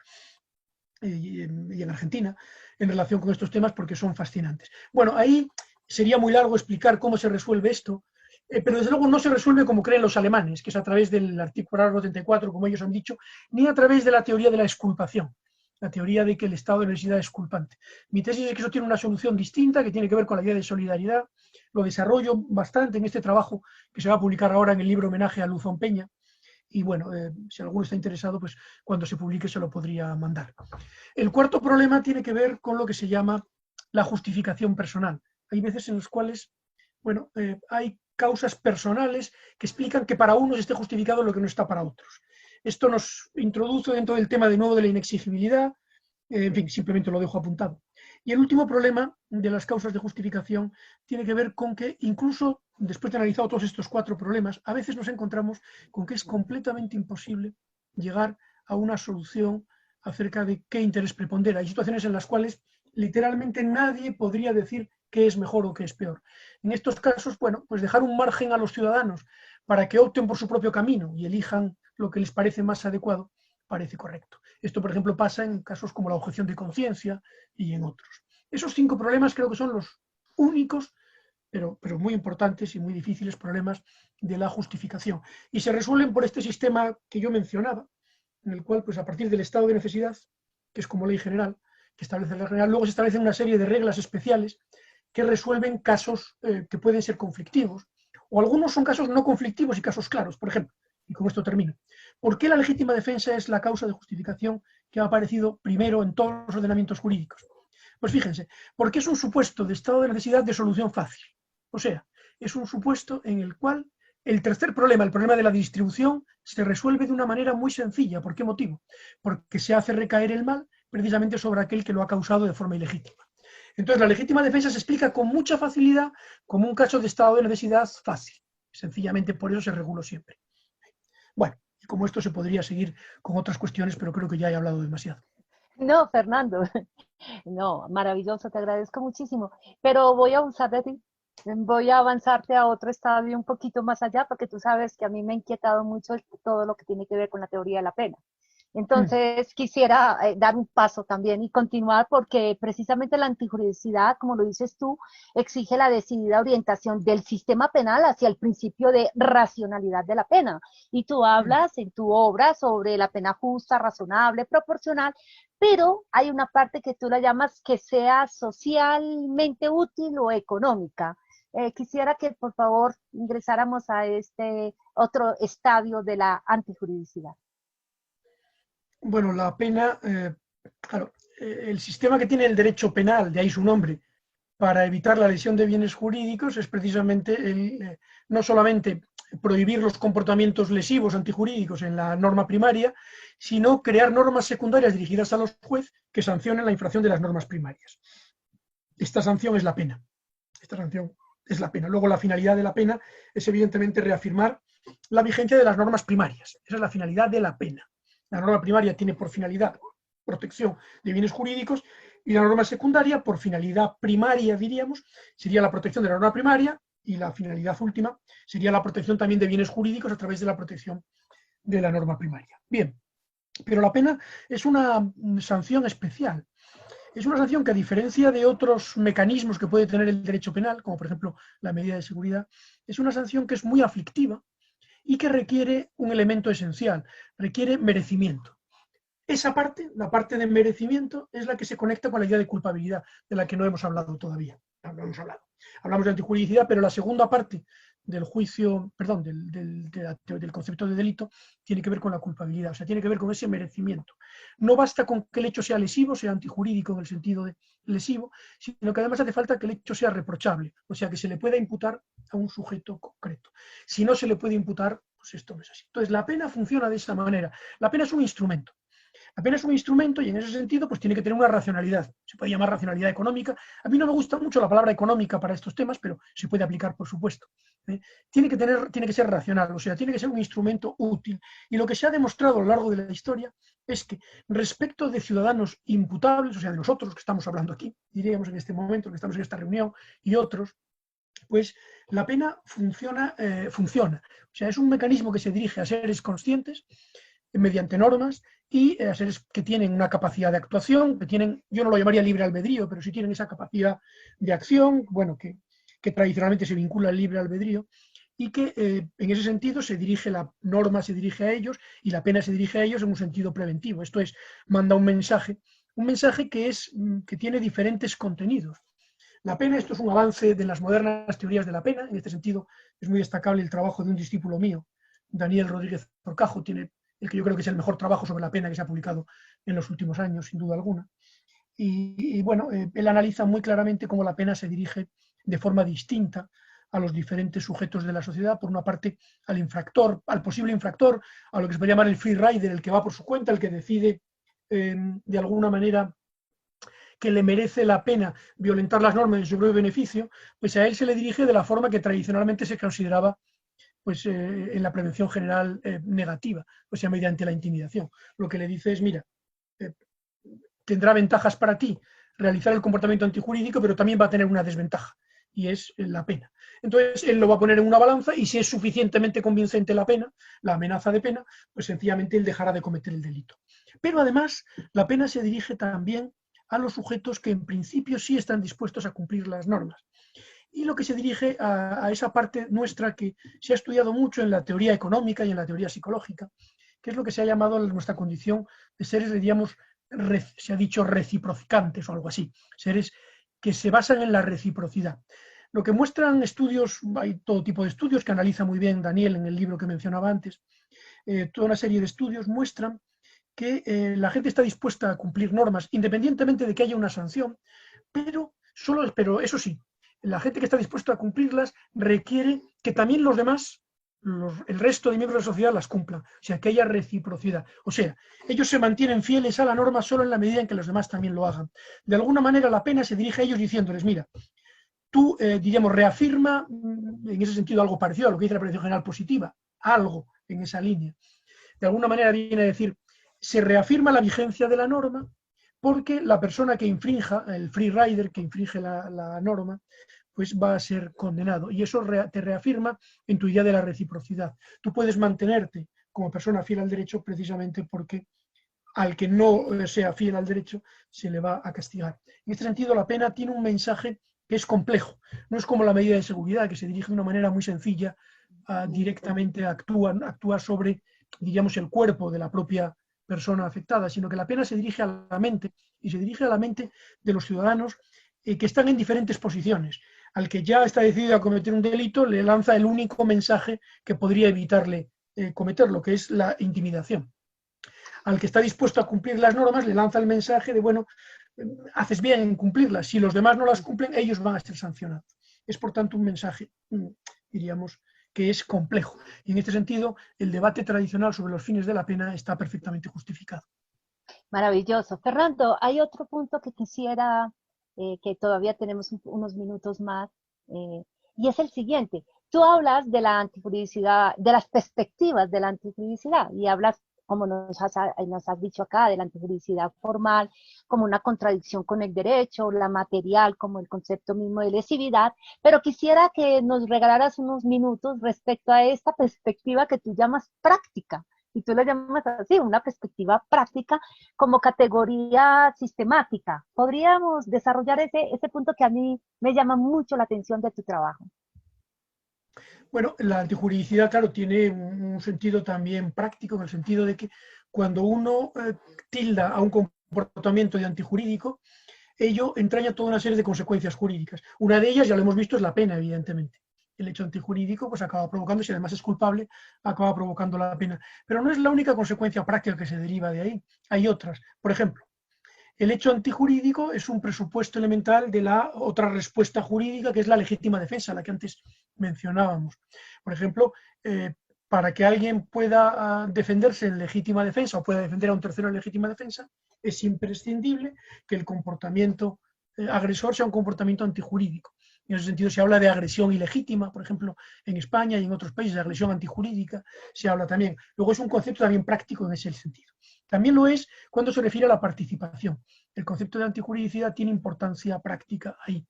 y en Argentina, en relación con estos temas porque son fascinantes. Bueno, ahí sería muy largo explicar cómo se resuelve esto, pero desde luego no se resuelve como creen los alemanes, que es a través del artículo 34, como ellos han dicho, ni a través de la teoría de la exculpación, la teoría de que el estado de necesidad es culpante. Mi tesis es que eso tiene una solución distinta, que tiene que ver con la idea de solidaridad. Lo desarrollo bastante en este trabajo que se va a publicar ahora en el libro Homenaje a Luzón Peña, y bueno, si alguno está interesado, pues cuando se publique se lo podría mandar. El cuarto problema tiene que ver con lo que se llama la justificación personal. Hay veces en las cuales, bueno, hay causas personales que explican que para unos esté justificado lo que no está para otros. Esto nos introduce dentro del tema de nuevo de la inexigibilidad, en fin, simplemente lo dejo apuntado. Y el último problema de las causas de justificación tiene que ver con que incluso después de analizar todos estos cuatro problemas, a veces nos encontramos con que es completamente imposible llegar a una solución acerca de qué interés prepondera. Hay situaciones en las cuales literalmente nadie podría decir qué es mejor o qué es peor. En estos casos, bueno, pues dejar un margen a los ciudadanos para que opten por su propio camino y elijan lo que les parece más adecuado, parece correcto. Esto, por ejemplo, pasa en casos como la objeción de conciencia y en otros. Esos 5 problemas creo que son los únicos, pero muy importantes y muy difíciles problemas de la justificación. Y se resuelven por este sistema que yo mencionaba, en el cual, pues a partir del estado de necesidad, que es como ley general, que establece la ley general, luego se establecen una serie de reglas especiales que resuelven casos que pueden ser conflictivos, o algunos son casos no conflictivos y casos claros. Por ejemplo, y con esto termino, ¿por qué la legítima defensa es la causa de justificación que ha aparecido primero en todos los ordenamientos jurídicos? Pues fíjense, porque es un supuesto de estado de necesidad de solución fácil. O sea, es un supuesto en el cual el tercer problema, el problema de la distribución, se resuelve de una manera muy sencilla. ¿Por qué motivo? Porque se hace recaer el mal precisamente sobre aquel que lo ha causado de forma ilegítima. Entonces, la legítima defensa se explica con mucha facilidad como un caso de estado de necesidad fácil. Sencillamente por eso se reguló siempre. Bueno, y como esto se podría seguir con otras cuestiones, pero creo que ya he hablado demasiado. No, Fernando, no, maravilloso, te agradezco muchísimo, pero voy a usar de ti, voy a avanzarte a otro estadio un poquito más allá, porque tú sabes que a mí me ha inquietado mucho todo lo que tiene que ver con la teoría de la pena. Mm. Entonces quisiera dar un paso también y continuar porque precisamente la antijuridicidad, como lo dices tú, exige la decidida orientación del sistema penal hacia el principio de racionalidad de la pena. Y tú Mm. hablas en tu obra sobre la pena justa, razonable, proporcional, pero hay una parte que tú la llamas que sea socialmente útil o económica. Quisiera que por favor ingresáramos a este otro estadio de la antijuridicidad. Bueno, la pena, claro, el sistema que tiene el derecho penal, de ahí su nombre, para evitar la lesión de bienes jurídicos es precisamente no solamente prohibir los comportamientos lesivos antijurídicos en la norma primaria, sino crear normas secundarias dirigidas a los jueces que sancionen la infracción de las normas primarias. Esta sanción es la pena. Esta sanción es la pena. Luego, la finalidad de la pena es evidentemente reafirmar la vigencia de las normas primarias. Esa es la finalidad de la pena. La norma primaria tiene por finalidad protección de bienes jurídicos y la norma secundaria, por finalidad primaria, diríamos, sería la protección de la norma primaria y la finalidad última sería la protección también de bienes jurídicos a través de la protección de la norma primaria. Bien, pero la pena es una sanción especial. Es una sanción que, a diferencia de otros mecanismos que puede tener el derecho penal, como por ejemplo la medida de seguridad, es una sanción que es muy aflictiva y que requiere un elemento esencial, requiere merecimiento. Esa parte, la parte de merecimiento, es la que se conecta con la idea de culpabilidad, de la que no hemos hablado todavía. No hemos hablado. Hablamos de antijuridicidad, pero la segunda parte del juicio, perdón, del concepto de delito, tiene que ver con la culpabilidad, o sea, tiene que ver con ese merecimiento. No basta con que el hecho sea lesivo, sea antijurídico en el sentido de lesivo, sino que además hace falta que el hecho sea reprochable, o sea, que se le pueda imputar a un sujeto concreto. Si no se le puede imputar, pues esto no es así. Entonces, la pena funciona de esta manera. La pena es un instrumento. Apenas un instrumento y en ese sentido pues tiene que tener una racionalidad. Se puede llamar racionalidad económica. A mí no me gusta mucho la palabra económica para estos temas, pero se puede aplicar, por supuesto. Tiene que ser racional, o sea, tiene que ser un instrumento útil. Y lo que se ha demostrado a lo largo de la historia es que respecto de ciudadanos imputables, o sea, de nosotros que estamos hablando aquí, diríamos en este momento, que estamos en esta reunión, y otros, pues la pena funciona. O sea, es un mecanismo que se dirige a seres conscientes mediante normas y a seres que tienen una capacidad de actuación, que tienen, yo no lo llamaría libre albedrío, pero sí tienen esa capacidad de acción, bueno, que tradicionalmente se vincula al libre albedrío, y que en ese sentido se dirige, la norma se dirige a ellos y la pena se dirige a ellos en un sentido preventivo. Esto es, manda un mensaje que tiene diferentes contenidos. La pena, esto es un avance de las modernas teorías de la pena, en este sentido es muy destacable el trabajo de un discípulo mío, Daniel Rodríguez Zorcajo tiene el que yo creo que es el mejor trabajo sobre la pena que se ha publicado en los últimos años, sin duda alguna. Y bueno, él analiza muy claramente cómo la pena se dirige de forma distinta a los diferentes sujetos de la sociedad. Por una parte, al infractor, al posible infractor, a lo que se puede llamar el free rider, el que va por su cuenta, el que decide de alguna manera que le merece la pena violentar las normas en su propio beneficio, pues a él se le dirige de la forma que tradicionalmente se consideraba pues, en la prevención general negativa, o sea, mediante la intimidación. Lo que le dice es, mira, tendrá ventajas para ti realizar el comportamiento antijurídico, pero también va a tener una desventaja, y es la pena. Entonces, él lo va a poner en una balanza, y si es suficientemente convincente la pena, la amenaza de pena, pues sencillamente él dejará de cometer el delito. Pero además, la pena se dirige también a los sujetos que en principio sí están dispuestos a cumplir las normas. Y lo que se dirige a esa parte nuestra que se ha estudiado mucho en la teoría económica y en la teoría psicológica, que es lo que se ha llamado nuestra condición de seres, diríamos, se ha dicho reciprocantes o algo así, seres que se basan en la reciprocidad. Lo que muestran estudios, hay todo tipo de estudios que analiza muy bien Daniel en el libro que mencionaba antes, toda una serie de estudios muestran que la gente está dispuesta a cumplir normas independientemente de que haya una sanción, pero eso sí, la gente que está dispuesta a cumplirlas requiere que también los demás, el resto de miembros de la sociedad las cumplan, o sea, que haya reciprocidad. O sea, ellos se mantienen fieles a la norma solo en la medida en que los demás también lo hagan. De alguna manera la pena se dirige a ellos diciéndoles, mira, tú, diríamos, reafirma en ese sentido algo parecido a lo que dice la prevención general positiva, algo en esa línea. De alguna manera viene a decir, se reafirma la vigencia de la norma porque la persona que infrinja, el free rider que infringe la norma, pues va a ser condenado. Y eso te reafirma en tu idea de la reciprocidad. Tú puedes mantenerte como persona fiel al derecho precisamente porque al que no sea fiel al derecho se le va a castigar. En este sentido, la pena tiene un mensaje que es complejo. No es como la medida de seguridad, que se dirige de una manera muy sencilla, directamente actúa sobre, diríamos, el cuerpo de la propia persona afectada, sino que la pena se dirige a la mente, y se dirige a la mente de los ciudadanos que están en diferentes posiciones. Al que ya está decidido a cometer un delito, le lanza el único mensaje que podría evitarle cometerlo, que es la intimidación. Al que está dispuesto a cumplir las normas, le lanza el mensaje de, bueno, haces bien en cumplirlas, si los demás no las cumplen, ellos van a ser sancionados. Es, por tanto, un mensaje, diríamos, que es complejo. Y en este sentido, el debate tradicional sobre los fines de la pena está perfectamente justificado. Maravilloso. Fernando, hay otro punto que quisiera, que todavía tenemos unos minutos más, y es el siguiente. Tú hablas de la antijuridicidad, de las perspectivas de la antijuridicidad, y hablas, como nos has dicho acá, de la antijuridicidad formal, como una contradicción con el derecho, la material, como el concepto mismo de lesividad, pero quisiera que nos regalaras unos minutos respecto a esta perspectiva que tú llamas práctica, y tú la llamas así, una perspectiva práctica como categoría sistemática. ¿Podríamos desarrollar ese punto que a mí me llama mucho la atención de tu trabajo? Bueno, la antijuridicidad, claro, tiene un sentido también práctico, en el sentido de que cuando uno tilda a un comportamiento de antijurídico, ello entraña toda una serie de consecuencias jurídicas. Una de ellas, ya lo hemos visto, es la pena, evidentemente. El hecho antijurídico pues acaba provocando, si además es culpable, acaba provocando la pena. Pero no es la única consecuencia práctica que se deriva de ahí. Hay otras. Por ejemplo, el hecho antijurídico es un presupuesto elemental de la otra respuesta jurídica, que es la legítima defensa, la que antes mencionábamos. Por ejemplo, para que alguien pueda defenderse en legítima defensa o pueda defender a un tercero en legítima defensa, es imprescindible que el comportamiento agresor sea un comportamiento antijurídico. En ese sentido se habla de agresión ilegítima, por ejemplo, en España y en otros países, de agresión antijurídica, se habla también. Luego es un concepto también práctico en ese sentido. También lo es cuando se refiere a la participación. El concepto de antijuridicidad tiene importancia práctica ahí.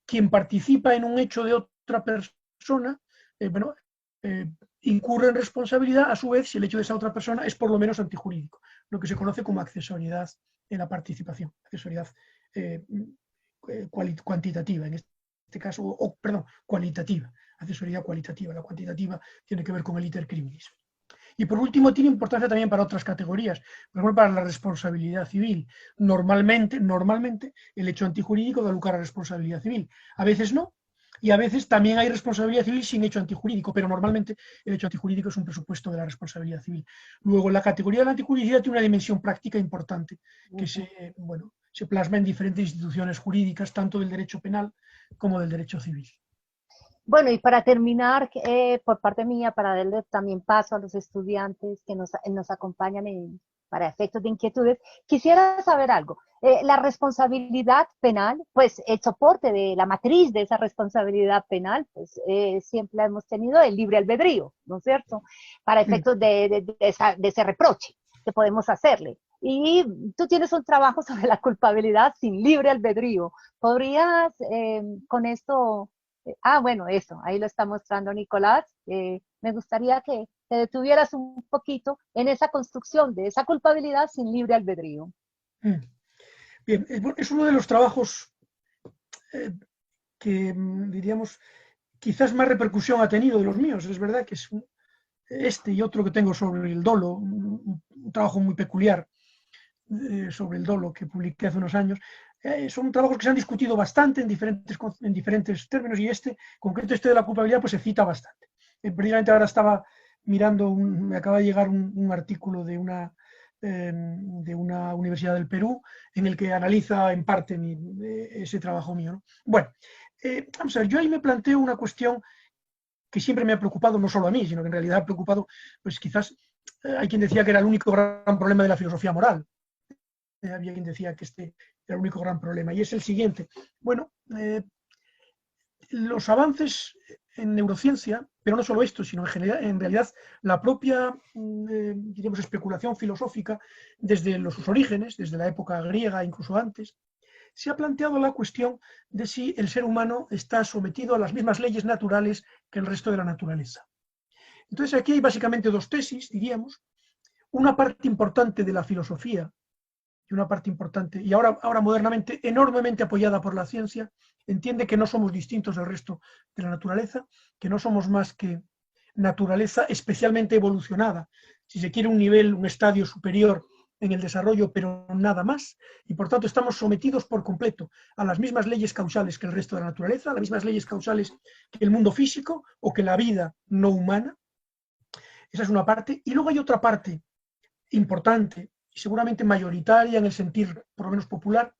Quien participa en un hecho de otra persona, incurre en responsabilidad, a su vez, si el hecho de esa otra persona es por lo menos antijurídico, lo que se conoce como accesoriedad en la participación, accesoriedad cuantitativa, en este caso, cualitativa, accesoriedad cualitativa. La cuantitativa tiene que ver con el iter criminis. Y por último, tiene importancia también para otras categorías, por ejemplo, para la responsabilidad civil. Normalmente, el hecho antijurídico da lugar a responsabilidad civil. A veces no, Y a veces también hay responsabilidad civil sin hecho antijurídico, pero normalmente el hecho antijurídico es un presupuesto de la responsabilidad civil. Luego, la categoría de la antijuridicidad tiene una dimensión práctica importante que bueno, se plasma en diferentes instituciones jurídicas, tanto del derecho penal como del derecho civil. Bueno, y para terminar, por parte mía, para darle también paso a los estudiantes que nos acompañan para efectos de inquietudes, quisiera saber algo. La responsabilidad penal, pues el soporte de la matriz de esa responsabilidad penal, pues siempre hemos tenido el libre albedrío, ¿no es cierto? Para efectos de ese reproche que podemos hacerle. Y tú tienes un trabajo sobre la culpabilidad sin libre albedrío. ¿Podrías con esto bueno, eso, ahí lo está mostrando Nicolás. Me gustaría que te detuvieras un poquito en esa construcción de esa culpabilidad sin libre albedrío. Bien, es uno de los trabajos que, diríamos, quizás más repercusión ha tenido de los míos. Es verdad que es este y otro que tengo sobre el dolo, un trabajo muy peculiar sobre el dolo que publiqué hace unos años. Son trabajos que se han discutido bastante en diferentes términos y concreto este de la culpabilidad, pues se cita bastante. Precisamente ahora estaba mirando, me acaba de llegar un artículo de una universidad del Perú en el que analiza en parte ese trabajo mío, ¿no? Bueno, vamos a ver, yo ahí me planteo una cuestión que siempre me ha preocupado, no solo a mí, sino que en realidad ha preocupado, pues quizás hay quien decía que era el único gran problema de la filosofía moral. Había quien decía que este era el único gran problema, y es el siguiente. Bueno, los avances en neurociencia, pero no solo esto, sino en realidad la propia, diríamos, especulación filosófica desde sus orígenes, desde la época griega, incluso antes, se ha planteado la cuestión de si el ser humano está sometido a las mismas leyes naturales que el resto de la naturaleza. Entonces aquí hay básicamente dos tesis, diríamos. Una parte importante de la filosofía, y una parte importante, y ahora modernamente enormemente apoyada por la ciencia, entiende que no somos distintos del resto de la naturaleza, que no somos más que naturaleza especialmente evolucionada, si se quiere un estadio superior en el desarrollo, pero nada más, y por tanto estamos sometidos por completo a las mismas leyes causales que el resto de la naturaleza, a las mismas leyes causales que el mundo físico o que la vida no humana. Esa es una parte, y luego hay otra parte importante y seguramente mayoritaria en el sentir por lo menos popular,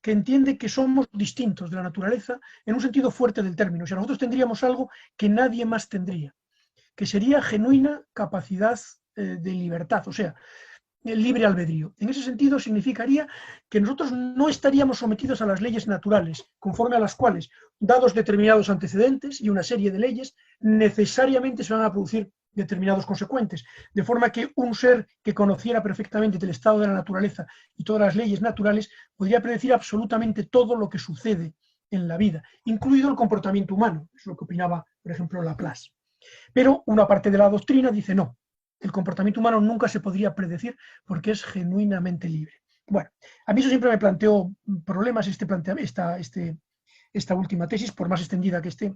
que entiende que somos distintos de la naturaleza en un sentido fuerte del término. O sea, nosotros tendríamos algo que nadie más tendría, que sería genuina capacidad de libertad, o sea, el libre albedrío. En ese sentido significaría que nosotros no estaríamos sometidos a las leyes naturales, conforme a las cuales, dados determinados antecedentes y una serie de leyes, necesariamente se van a producir determinados consecuentes, de forma que un ser que conociera perfectamente el estado de la naturaleza y todas las leyes naturales podría predecir absolutamente todo lo que sucede en la vida, incluido el comportamiento humano, es lo que opinaba, por ejemplo, Laplace. Pero una parte de la doctrina dice no, el comportamiento humano nunca se podría predecir porque es genuinamente libre. Bueno, a mí eso siempre me planteó problemas esta última tesis, por más extendida que esté,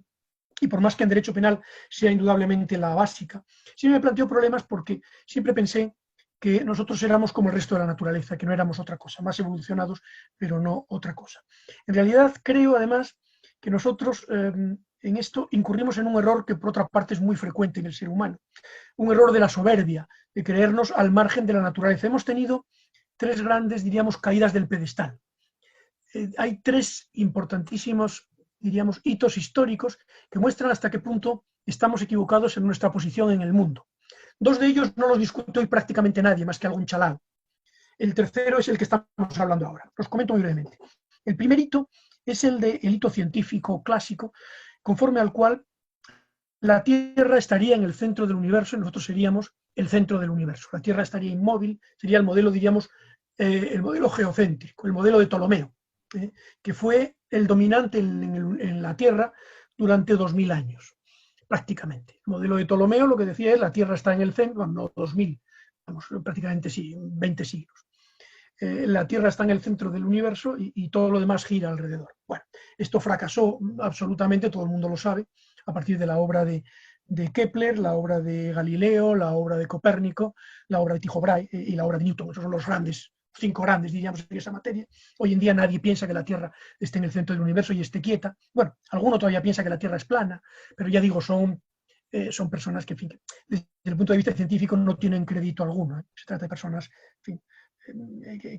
y por más que en derecho penal sea indudablemente la básica, siempre me planteó problemas porque siempre pensé que nosotros éramos como el resto de la naturaleza, que no éramos otra cosa, más evolucionados, pero no otra cosa. En realidad creo además que nosotros en esto incurrimos en un error que por otra parte es muy frecuente en el ser humano, un error de la soberbia, de creernos al margen de la naturaleza. Hemos tenido tres grandes, diríamos, caídas del pedestal. Hay tres importantísimos, diríamos, hitos históricos que muestran hasta qué punto estamos equivocados en nuestra posición en el mundo. Dos de ellos no los discute hoy prácticamente nadie, más que algún chalán. El tercero es el que estamos hablando ahora. Los comento muy brevemente. El primer hito es el hito científico clásico, conforme al cual la Tierra estaría en el centro del universo y nosotros seríamos el centro del universo. La Tierra estaría inmóvil, sería el modelo, diríamos, el modelo geocéntrico, el modelo de Ptolomeo, que fue el dominante en la Tierra durante 2000 años, prácticamente. El modelo de Ptolomeo lo que decía es la Tierra está en el centro, bueno, no 2000, vamos, prácticamente sí, 20 siglos. La Tierra está en el centro del universo y todo lo demás gira alrededor. Bueno, esto fracasó absolutamente, todo el mundo lo sabe, a partir de la obra de Kepler, la obra de Galileo, la obra de Copérnico, la obra de Tycho Brahe y la obra de Newton. Esos son los grandes cinco grandes, diríamos, en esa materia. Hoy en día nadie piensa que la Tierra esté en el centro del universo y esté quieta. Bueno, alguno todavía piensa que la Tierra es plana, pero ya digo, son personas que, en fin, que desde el punto de vista científico no tienen crédito alguno. Se trata de personas, en fin,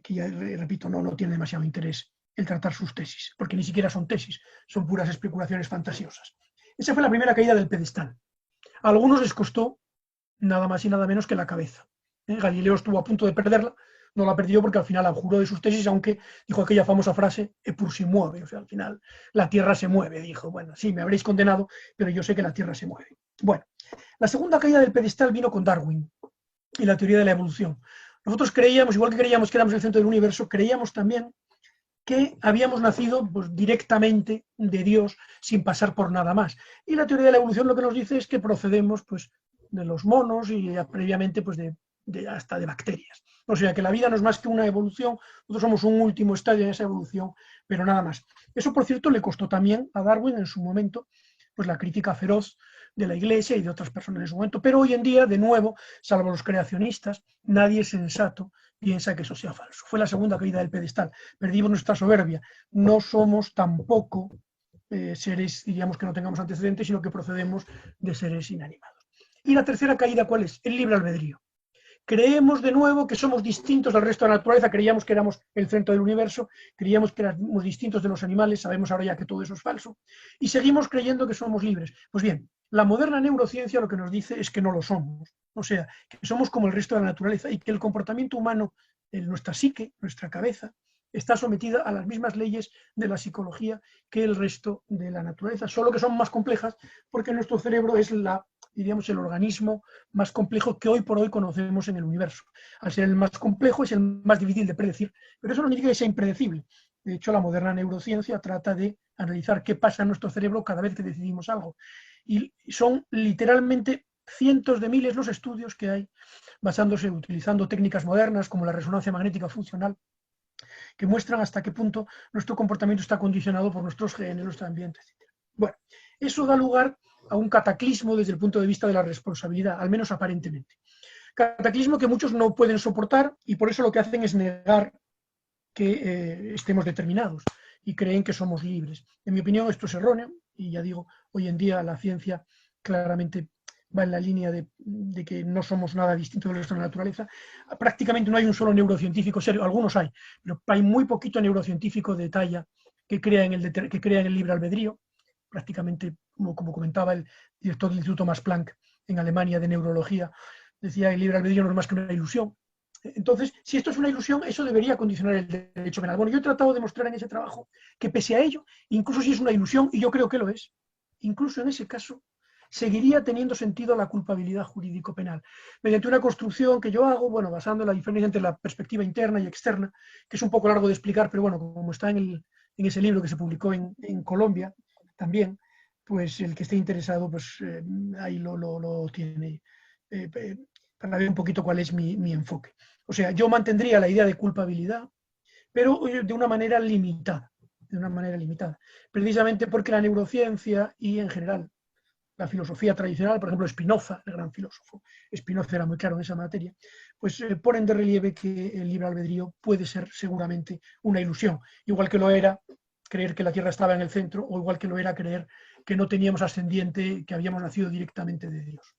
que ya repito, no tienen demasiado interés el tratar sus tesis, porque ni siquiera son tesis, son puras especulaciones fantasiosas. Esa fue la primera caída del pedestal. A algunos les costó nada más y nada menos que la cabeza. Galileo estuvo a punto de perderla, no la perdió porque al final abjuró de sus tesis, aunque dijo aquella famosa frase, e pur si mueve, o sea, al final la Tierra se mueve, dijo, bueno, sí, me habréis condenado, pero yo sé que la Tierra se mueve. Bueno, la segunda caída del pedestal vino con Darwin y la teoría de la evolución. Nosotros creíamos, igual que creíamos que éramos el centro del universo, creíamos también que habíamos nacido pues, directamente de Dios sin pasar por nada más. Y la teoría de la evolución lo que nos dice es que procedemos pues, de los monos y previamente pues, hasta de bacterias. O sea que la vida no es más que una evolución, nosotros somos un último estadio en esa evolución, pero nada más. Eso, por cierto, le costó también a Darwin en su momento pues, la crítica feroz de la Iglesia y de otras personas en su momento. Pero hoy en día, de nuevo, salvo los creacionistas, nadie sensato piensa que eso sea falso. Fue la segunda caída del pedestal. Perdimos nuestra soberbia. No somos tampoco seres, diríamos, que no tengamos antecedentes, sino que procedemos de seres inanimados. Y la tercera caída, ¿cuál es? El libre albedrío. Creemos de nuevo que somos distintos del resto de la naturaleza, creíamos que éramos el centro del universo, creíamos que éramos distintos de los animales, sabemos ahora ya que todo eso es falso, y seguimos creyendo que somos libres. Pues bien, la moderna neurociencia lo que nos dice es que no lo somos, o sea, que somos como el resto de la naturaleza y que el comportamiento humano, en nuestra psique, nuestra cabeza, está sometida a las mismas leyes de la psicología que el resto de la naturaleza, solo que son más complejas porque nuestro cerebro es diríamos, el organismo más complejo que hoy por hoy conocemos en el universo. Al ser el más complejo es el más difícil de predecir, pero eso no significa que sea impredecible. De hecho, la moderna neurociencia trata de analizar qué pasa en nuestro cerebro cada vez que decidimos algo. Y son literalmente cientos de miles los estudios que hay, basándose, utilizando técnicas modernas como la resonancia magnética funcional, que muestran hasta qué punto nuestro comportamiento está condicionado por nuestros genes, nuestro ambiente, etc. Bueno, eso da lugar a un cataclismo desde el punto de vista de la responsabilidad, al menos aparentemente. Cataclismo que muchos no pueden soportar y por eso lo que hacen es negar que estemos determinados y creen que somos libres. En mi opinión esto es erróneo y ya digo, hoy en día la ciencia claramente va en la línea de que no somos nada distinto de nuestra naturaleza. Prácticamente no hay un solo neurocientífico serio, algunos hay, pero hay muy poquito neurocientífico de talla que crea en el libre albedrío. Prácticamente, como comentaba el director del Instituto Max Planck en Alemania de neurología, decía que el libre albedrío no es más que una ilusión. Entonces, si esto es una ilusión, eso debería condicionar el derecho penal. Bueno, yo he tratado de mostrar en ese trabajo que pese a ello, incluso si es una ilusión, y yo creo que lo es, incluso en ese caso, seguiría teniendo sentido la culpabilidad jurídico-penal, mediante una construcción que yo hago, bueno, basando la diferencia entre la perspectiva interna y externa, que es un poco largo de explicar, pero bueno, como está en ese libro que se publicó en Colombia también, pues el que esté interesado, pues ahí lo tiene, para ver un poquito cuál es mi enfoque. O sea, yo mantendría la idea de culpabilidad, pero de una manera limitada, precisamente porque la neurociencia y en general la filosofía tradicional, por ejemplo Spinoza, el gran filósofo, Spinoza era muy claro en esa materia, pues ponen de relieve que el libre albedrío puede ser seguramente una ilusión, igual que lo era creer que la Tierra estaba en el centro, o igual que lo era creer que no teníamos ascendiente, que habíamos nacido directamente de Dios.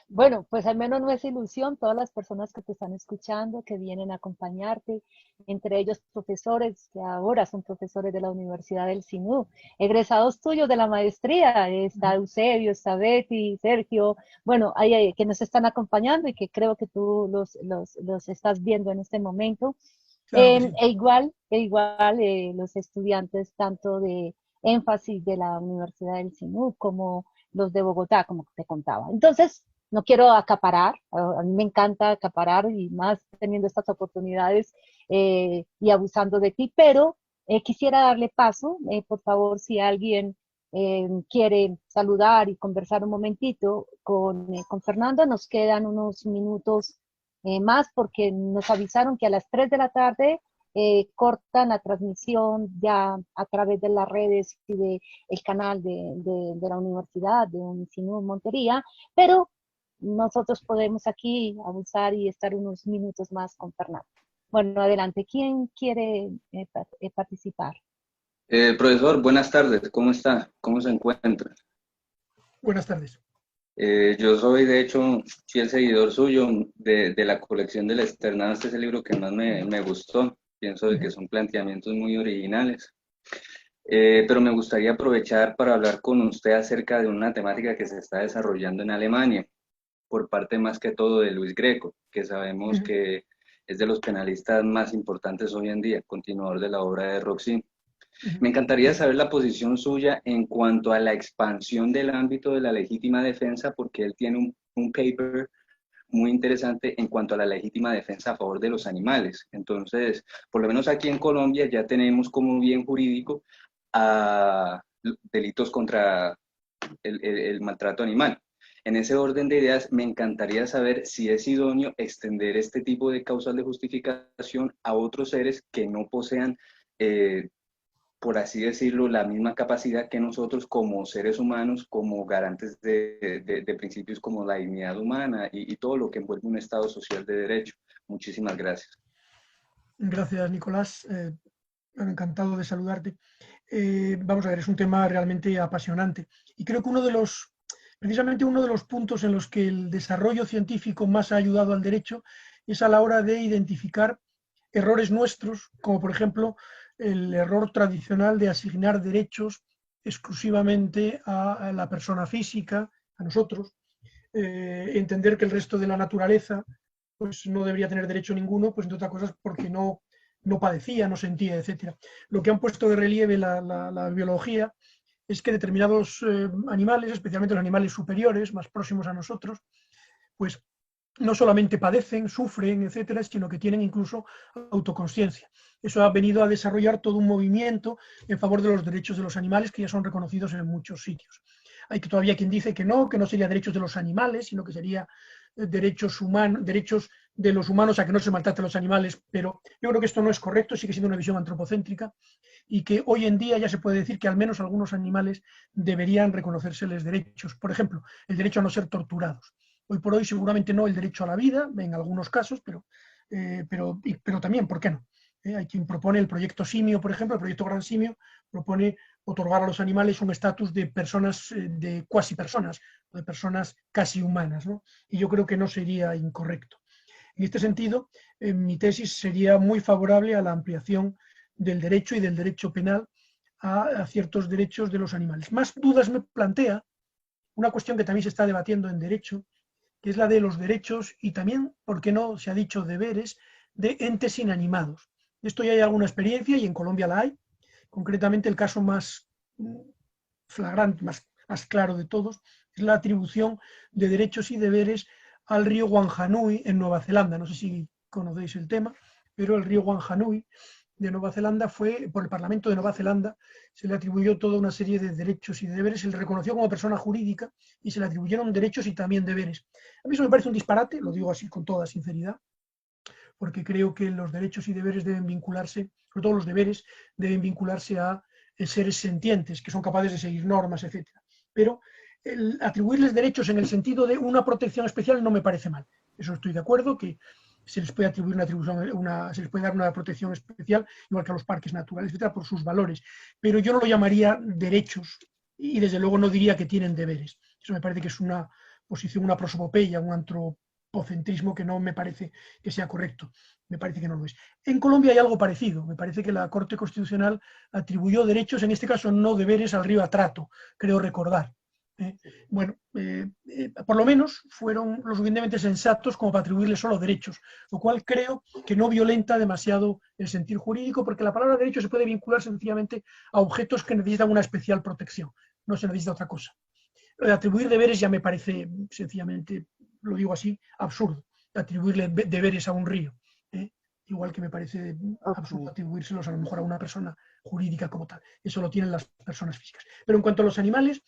Bueno, pues al menos no es ilusión, todas las personas que te están escuchando, que vienen a acompañarte, entre ellos profesores que ahora son profesores de la Universidad del Sinú, egresados tuyos de la maestría, está Eusebio, está Betty, Sergio, bueno, hay que nos están acompañando y que creo que tú los estás viendo en este momento. Claro que sí. Los estudiantes tanto de énfasis de la Universidad del Sinú como los de Bogotá, como te contaba. Entonces, no quiero acaparar, a mí me encanta acaparar y más teniendo estas oportunidades y abusando de ti, pero quisiera darle paso, por favor, si alguien quiere saludar y conversar un momentito con Fernando, nos quedan unos minutos más porque nos avisaron que a las 3 de la tarde cortan la transmisión ya a través de las redes y del canal de la universidad de Unicinu Montería, pero nosotros podemos aquí abusar y estar unos minutos más con Fernando. Bueno, adelante, ¿quién quiere participar? Profesor, buenas tardes, ¿cómo está? ¿Cómo se encuentra? Buenas tardes. Yo soy, de hecho, fiel seguidor suyo de la colección del Externado. Este es el libro que más me gustó. Pienso de que son planteamientos muy originales. Pero me gustaría aprovechar para hablar con usted acerca de una temática que se está desarrollando en Alemania, por parte más que todo de Luis Greco, que sabemos que es de los penalistas más importantes hoy en día, continuador de la obra de Roxin. Me encantaría saber la posición suya en cuanto a la expansión del ámbito de la legítima defensa, porque él tiene un paper muy interesante en cuanto a la legítima defensa a favor de los animales. Entonces, por lo menos aquí en Colombia ya tenemos como bien jurídico a delitos contra el maltrato animal. En ese orden de ideas, me encantaría saber si es idóneo extender este tipo de causas de justificación a otros seres que no posean por así decirlo, la misma capacidad que nosotros como seres humanos, como garantes de principios como la dignidad humana y todo lo que envuelve un Estado social de derecho. Muchísimas gracias. Gracias, Nicolás. Bueno, encantado de saludarte. Vamos a ver, es un tema realmente apasionante. Y creo que precisamente uno de los puntos en los que el desarrollo científico más ha ayudado al derecho es a la hora de identificar errores nuestros, como por ejemplo el error tradicional de asignar derechos exclusivamente a la persona física, a nosotros, entender que el resto de la naturaleza pues no debería tener derecho ninguno, pues entre otras cosas porque no padecía, no sentía, etc. Lo que han puesto de relieve la biología es que determinados animales, especialmente los animales superiores, más próximos a nosotros, pues no solamente padecen, sufren, etcétera, sino que tienen incluso autoconsciencia. Eso ha venido a desarrollar todo un movimiento en favor de los derechos de los animales que ya son reconocidos en muchos sitios. Hay que todavía quien dice que no sería derechos de los animales, sino que sería derechos de los humanos a que no se maltraten los animales, pero yo creo que esto no es correcto, sigue siendo una visión antropocéntrica y que hoy en día ya se puede decir que al menos algunos animales deberían reconocérseles derechos. Por ejemplo, el derecho a no ser torturados. Hoy por hoy seguramente no el derecho a la vida, en algunos casos, pero también, ¿por qué no? Hay quien propone el proyecto Simio, por ejemplo, el proyecto Gran Simio, propone otorgar a los animales un estatus de personas, de cuasi personas, de personas casi humanas, ¿no? Y yo creo que no sería incorrecto. En este sentido, mi tesis sería muy favorable a la ampliación del derecho y del derecho penal a ciertos derechos de los animales. Más dudas me plantea una cuestión que también se está debatiendo en derecho, que es la de los derechos y también, ¿por qué no se ha dicho deberes de entes inanimados? Esto ya hay alguna experiencia y en Colombia la hay. Concretamente el caso más flagrante, más claro de todos, es la atribución de derechos y deberes al río Wanjanui en Nueva Zelanda. No sé si conocéis el tema, pero el río Wanjanui de Nueva Zelanda fue, por el Parlamento de Nueva Zelanda, se le atribuyó toda una serie de derechos y deberes, se le reconoció como persona jurídica y se le atribuyeron derechos y también deberes. A mí eso me parece un disparate, lo digo así con toda sinceridad, porque creo que los derechos y deberes deben vincularse, sobre todo los deberes, deben vincularse a seres sentientes, que son capaces de seguir normas, etc. Pero el atribuirles derechos en el sentido de una protección especial no me parece mal. Eso estoy de acuerdo, que se les puede atribuir se les puede dar una protección especial, igual que a los parques naturales, etcétera, por sus valores. Pero yo no lo llamaría derechos y desde luego no diría que tienen deberes. Eso me parece que es una posición, una prosopopeya, un antropocentrismo que no me parece que sea correcto. Me parece que no lo es. En Colombia hay algo parecido. Me parece que la Corte Constitucional atribuyó derechos, en este caso no deberes, al río Atrato, creo recordar. Por lo menos fueron lo suficientemente sensatos como para atribuirle solo derechos, lo cual creo que no violenta demasiado el sentido jurídico, porque la palabra derecho se puede vincular sencillamente a objetos que necesitan una especial protección, no se necesita otra cosa. Atribuir deberes ya me parece, sencillamente, lo digo así, absurdo, atribuirle deberes a un río. ¿eh? Igual que me parece absurdo atribuírselos a lo mejor a una persona jurídica como tal. Eso lo tienen las personas físicas. Pero en cuanto a los animales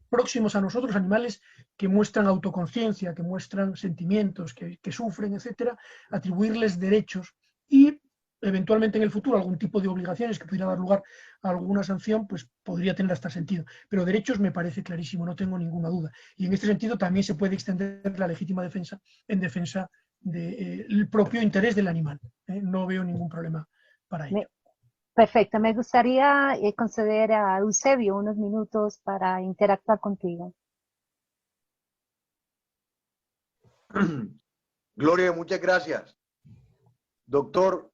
próximos a nosotros, animales que muestran autoconciencia, que muestran sentimientos, que sufren, etcétera, atribuirles derechos y eventualmente en el futuro algún tipo de obligaciones que pudiera dar lugar a alguna sanción, pues podría tener hasta sentido. Pero derechos me parece clarísimo, no tengo ninguna duda. Y en este sentido también se puede extender la legítima defensa en defensa el propio interés del animal. No veo ningún problema para ello. Perfecto, me gustaría conceder a Eusebio unos minutos para interactuar contigo. Gloria, muchas gracias. Doctor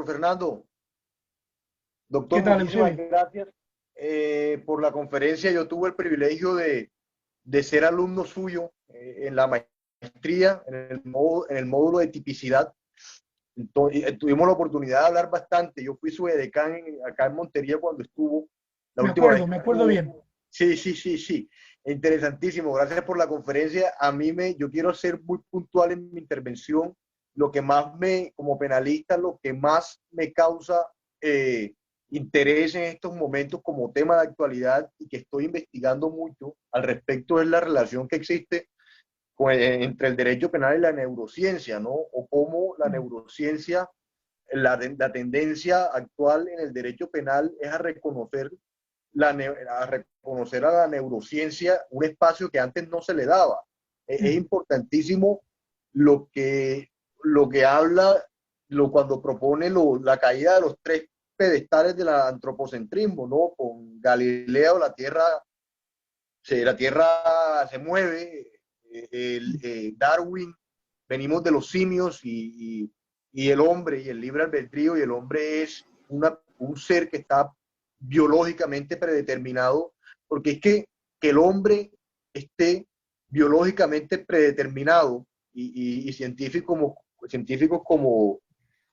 Fernando, doctor, ¿Qué tal, muchísimas Eusebio? gracias por la conferencia. Yo tuve el privilegio de ser alumno suyo en la maestría, en el módulo de tipicidad. Entonces, tuvimos la oportunidad de hablar bastante. Yo fui su edecán acá en Montería cuando estuvo la última vez. Me acuerdo bien. Sí. Interesantísimo. Gracias por la conferencia. Yo quiero ser muy puntual en mi intervención. Lo que más como penalista, lo que más me causa interés en estos momentos como tema de actualidad y que estoy investigando mucho al respecto es la relación que existe entre el derecho penal y la neurociencia, ¿no? O cómo la neurociencia, la tendencia actual en el derecho penal es a reconocer a la neurociencia un espacio que antes no se le daba. Es importantísimo lo que habla, cuando propone la caída de los 3 pedestales del antropocentrismo, ¿no? Con Galileo, la Tierra se mueve, Darwin, venimos de los simios y el hombre y el libre albedrío, y el hombre es un ser que está biológicamente predeterminado, porque es que el hombre esté biológicamente predeterminado y científicos como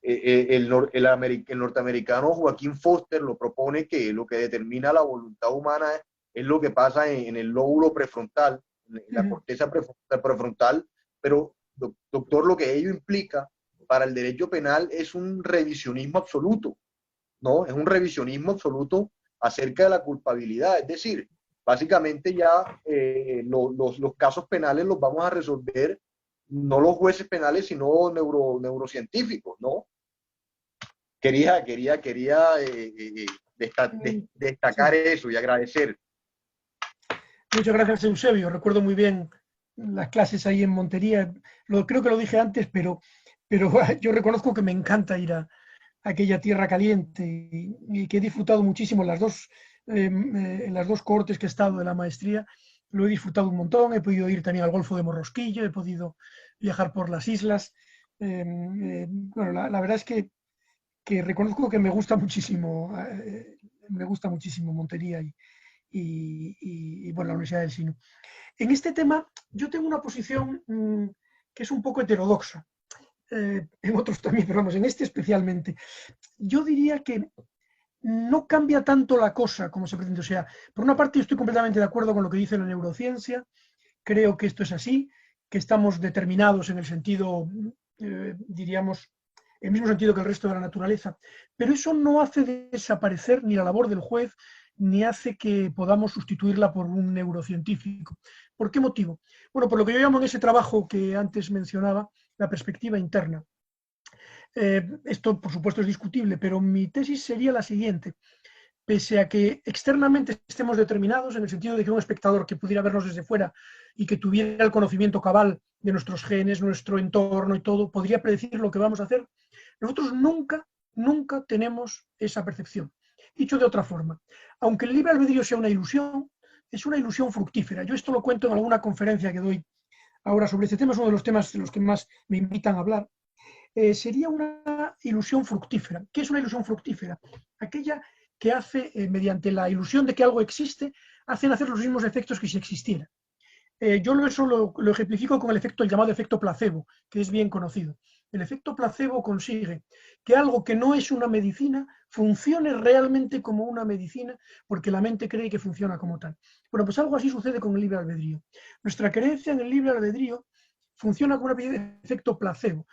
el norteamericano Joaquín Foster lo propone, que lo que determina la voluntad humana es lo que pasa en el lóbulo prefrontal, en la corteza prefrontal, pero doctor, lo que ello implica para el derecho penal es un revisionismo absoluto, ¿no? Es un revisionismo absoluto acerca de la culpabilidad, es decir, básicamente ya los casos penales los vamos a resolver no los jueces penales, sino neurocientíficos, ¿no? Quería destacar eso y agradecer. Muchas gracias, Eusebio. Recuerdo muy bien las clases ahí en Montería. Creo que lo dije antes, pero yo reconozco que me encanta ir a aquella tierra caliente y que he disfrutado muchísimo en las dos cohortes que he estado de la maestría. Lo he disfrutado un montón. He podido ir también al Golfo de Morrosquillo, he podido viajar por las islas. Bueno, la verdad es que reconozco que me gusta muchísimo Montería y bueno, la Universidad del Sinu. En este tema yo tengo una posición que es un poco heterodoxa, en otros también, pero vamos, en este especialmente. Yo diría que no cambia tanto la cosa como se pretende. O sea, por una parte yo estoy completamente de acuerdo con lo que dice la neurociencia, creo que esto es así, que estamos determinados en el sentido, diríamos, el mismo sentido que el resto de la naturaleza, pero eso no hace desaparecer ni la labor del juez, ni hace que podamos sustituirla por un neurocientífico. ¿Por qué motivo? Bueno, por lo que yo llamo en ese trabajo que antes mencionaba, la perspectiva interna. Esto, por supuesto, es discutible, pero mi tesis sería la siguiente. Pese a que externamente estemos determinados, en el sentido de que un espectador que pudiera vernos desde fuera y que tuviera el conocimiento cabal de nuestros genes, nuestro entorno y todo, podría predecir lo que vamos a hacer, nosotros nunca tenemos esa percepción. Dicho de otra forma, aunque el libre albedrío sea una ilusión, es una ilusión fructífera. Yo esto lo cuento en alguna conferencia que doy ahora sobre este tema, es uno de los temas de los que más me invitan a hablar. Sería una ilusión fructífera. ¿Qué es una ilusión fructífera? Aquella que hace, mediante la ilusión de que algo existe, hacen hacer los mismos efectos que si existiera. Yo eso lo ejemplifico con el llamado efecto placebo, que es bien conocido. El efecto placebo consigue que algo que no es una medicina funcione realmente como una medicina porque la mente cree que funciona como tal. Bueno, pues algo así sucede con el libre albedrío. Nuestra creencia en el libre albedrío funciona como una especie de efecto placebo.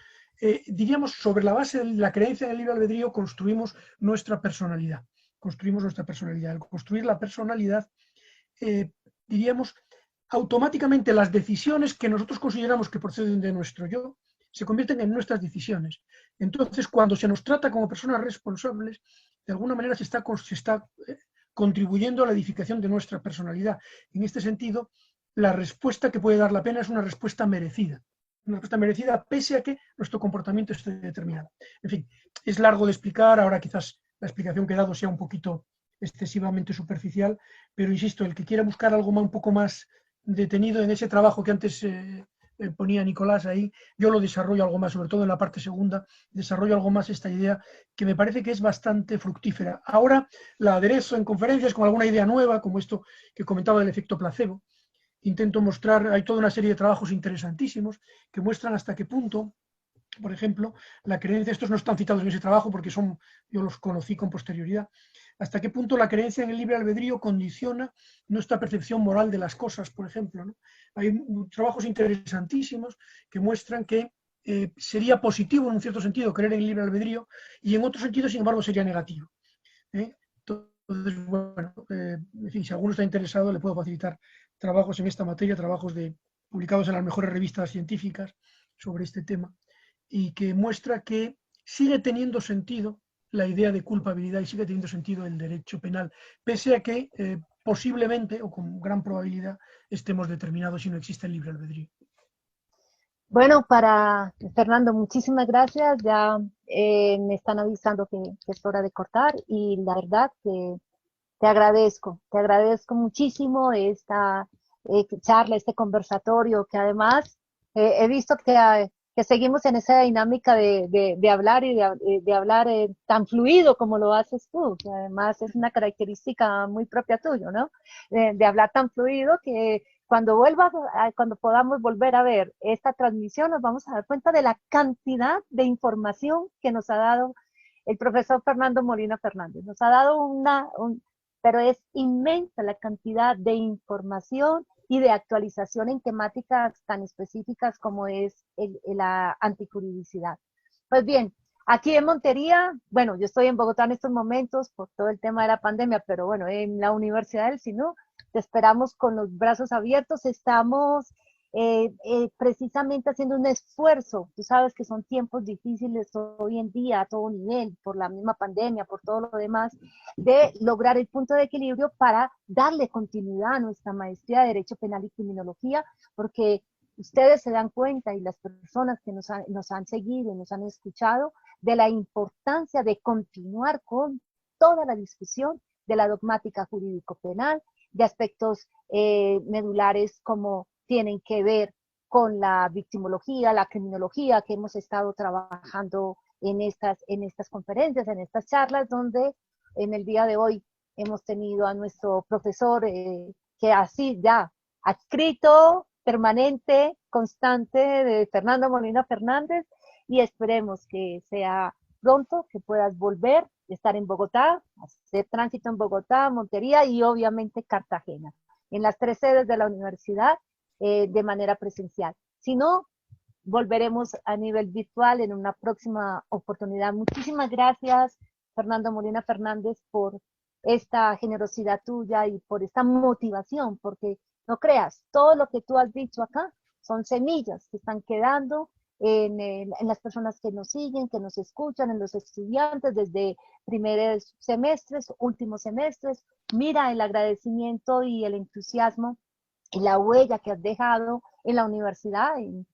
Diríamos, sobre la base de la creencia en el libre albedrío construimos nuestra personalidad. Al construir la personalidad, diríamos, automáticamente las decisiones que nosotros consideramos que proceden de nuestro yo se convierten en nuestras decisiones. Entonces, cuando se nos trata como personas responsables, de alguna manera se está contribuyendo a la edificación de nuestra personalidad. En este sentido, la respuesta que puede dar la pena es una respuesta merecida. una respuesta merecida, pese a que nuestro comportamiento esté determinado. En fin, es largo de explicar, ahora quizás la explicación que he dado sea un poquito excesivamente superficial, pero insisto, el que quiera buscar algo un poco más detenido en ese trabajo que antes ponía Nicolás ahí, yo lo desarrollo algo más, sobre todo en la parte segunda, desarrollo algo más esta idea que me parece que es bastante fructífera. Ahora la aderezo en conferencias con alguna idea nueva, como esto que comentaba del efecto placebo. Intento mostrar, hay toda una serie de trabajos interesantísimos que muestran hasta qué punto, por ejemplo, la creencia, estos no están citados en ese trabajo porque yo los conocí con posterioridad, hasta qué punto la creencia en el libre albedrío condiciona nuestra percepción moral de las cosas, por ejemplo, ¿no? Hay trabajos interesantísimos que muestran que sería positivo en un cierto sentido creer en el libre albedrío y en otro sentido, sin embargo, sería negativo. Entonces, bueno, en fin, si alguno está interesado, le puedo facilitar trabajos en esta materia, publicados en las mejores revistas científicas sobre este tema, y que muestra que sigue teniendo sentido la idea de culpabilidad y sigue teniendo sentido el derecho penal, pese a que posiblemente o con gran probabilidad estemos determinados si no existe el libre albedrío. Bueno, para Fernando, muchísimas gracias. Ya me están avisando que es hora de cortar y la verdad que te agradezco muchísimo esta charla, este conversatorio, que además he visto que seguimos en esa dinámica de hablar y de hablar tan fluido como lo haces tú, que además es una característica muy propia tuya, ¿no? De hablar tan fluido que cuando podamos volver a ver esta transmisión, nos vamos a dar cuenta de la cantidad de información que nos ha dado el profesor Fernando Molina Fernández. Nos ha dado pero es inmensa la cantidad de información y de actualización en temáticas tan específicas como es la antijuridicialidad. Pues bien, aquí en Montería, bueno, yo estoy en Bogotá en estos momentos por todo el tema de la pandemia, pero bueno, en la Universidad del Sinú te esperamos con los brazos abiertos. Estamos precisamente haciendo un esfuerzo. Tú sabes que son tiempos difíciles hoy en día a todo nivel, por la misma pandemia, por todo lo demás, de lograr el punto de equilibrio para darle continuidad a nuestra maestría de Derecho Penal y Criminología, porque ustedes se dan cuenta y las personas que nos han seguido y nos han escuchado de la importancia de continuar con toda la discusión de la dogmática jurídico-penal, de aspectos medulares como tienen que ver con la victimología, la criminología, que hemos estado trabajando en estas conferencias, en estas charlas, donde en el día de hoy hemos tenido a nuestro profesor que así ya adscrito, permanente, constante de Fernando Molina Fernández, y esperemos que sea pronto, que puedas volver, estar en Bogotá, hacer tránsito en Bogotá, Montería y obviamente Cartagena, en las 3 sedes de la universidad de manera presencial. Si no, volveremos a nivel virtual en una próxima oportunidad. Muchísimas gracias, Fernando Molina Fernández, por esta generosidad tuya y por esta motivación, porque no creas, todo lo que tú has dicho acá son semillas que están quedando en las personas que nos siguen, que nos escuchan, en los estudiantes desde primeros semestres, últimos semestres. Mira el agradecimiento y el entusiasmo y la huella que has dejado en la universidad, en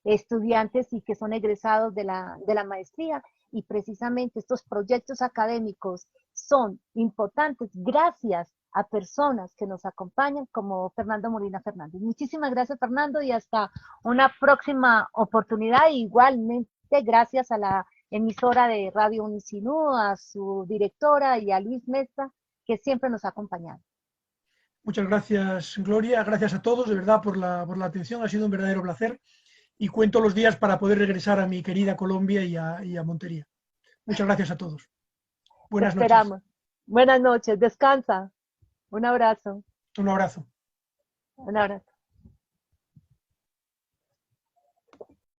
estudiantes y que son egresados de la maestría. Y precisamente estos proyectos académicos son importantes gracias a personas que nos acompañan como Fernando Molina Fernández. Muchísimas gracias, Fernando, y hasta una próxima oportunidad. Igualmente, gracias a la emisora de Radio Unisinú, a su directora y a Luis Mesa, que siempre nos ha acompañado. Muchas gracias, Gloria. Gracias a todos, de verdad, por la atención. Ha sido un verdadero placer. Y cuento los días para poder regresar a mi querida Colombia y a Montería. Muchas gracias a todos. Buenas noches. Esperamos. Buenas noches. Descansa. Un abrazo. Un abrazo. Un abrazo.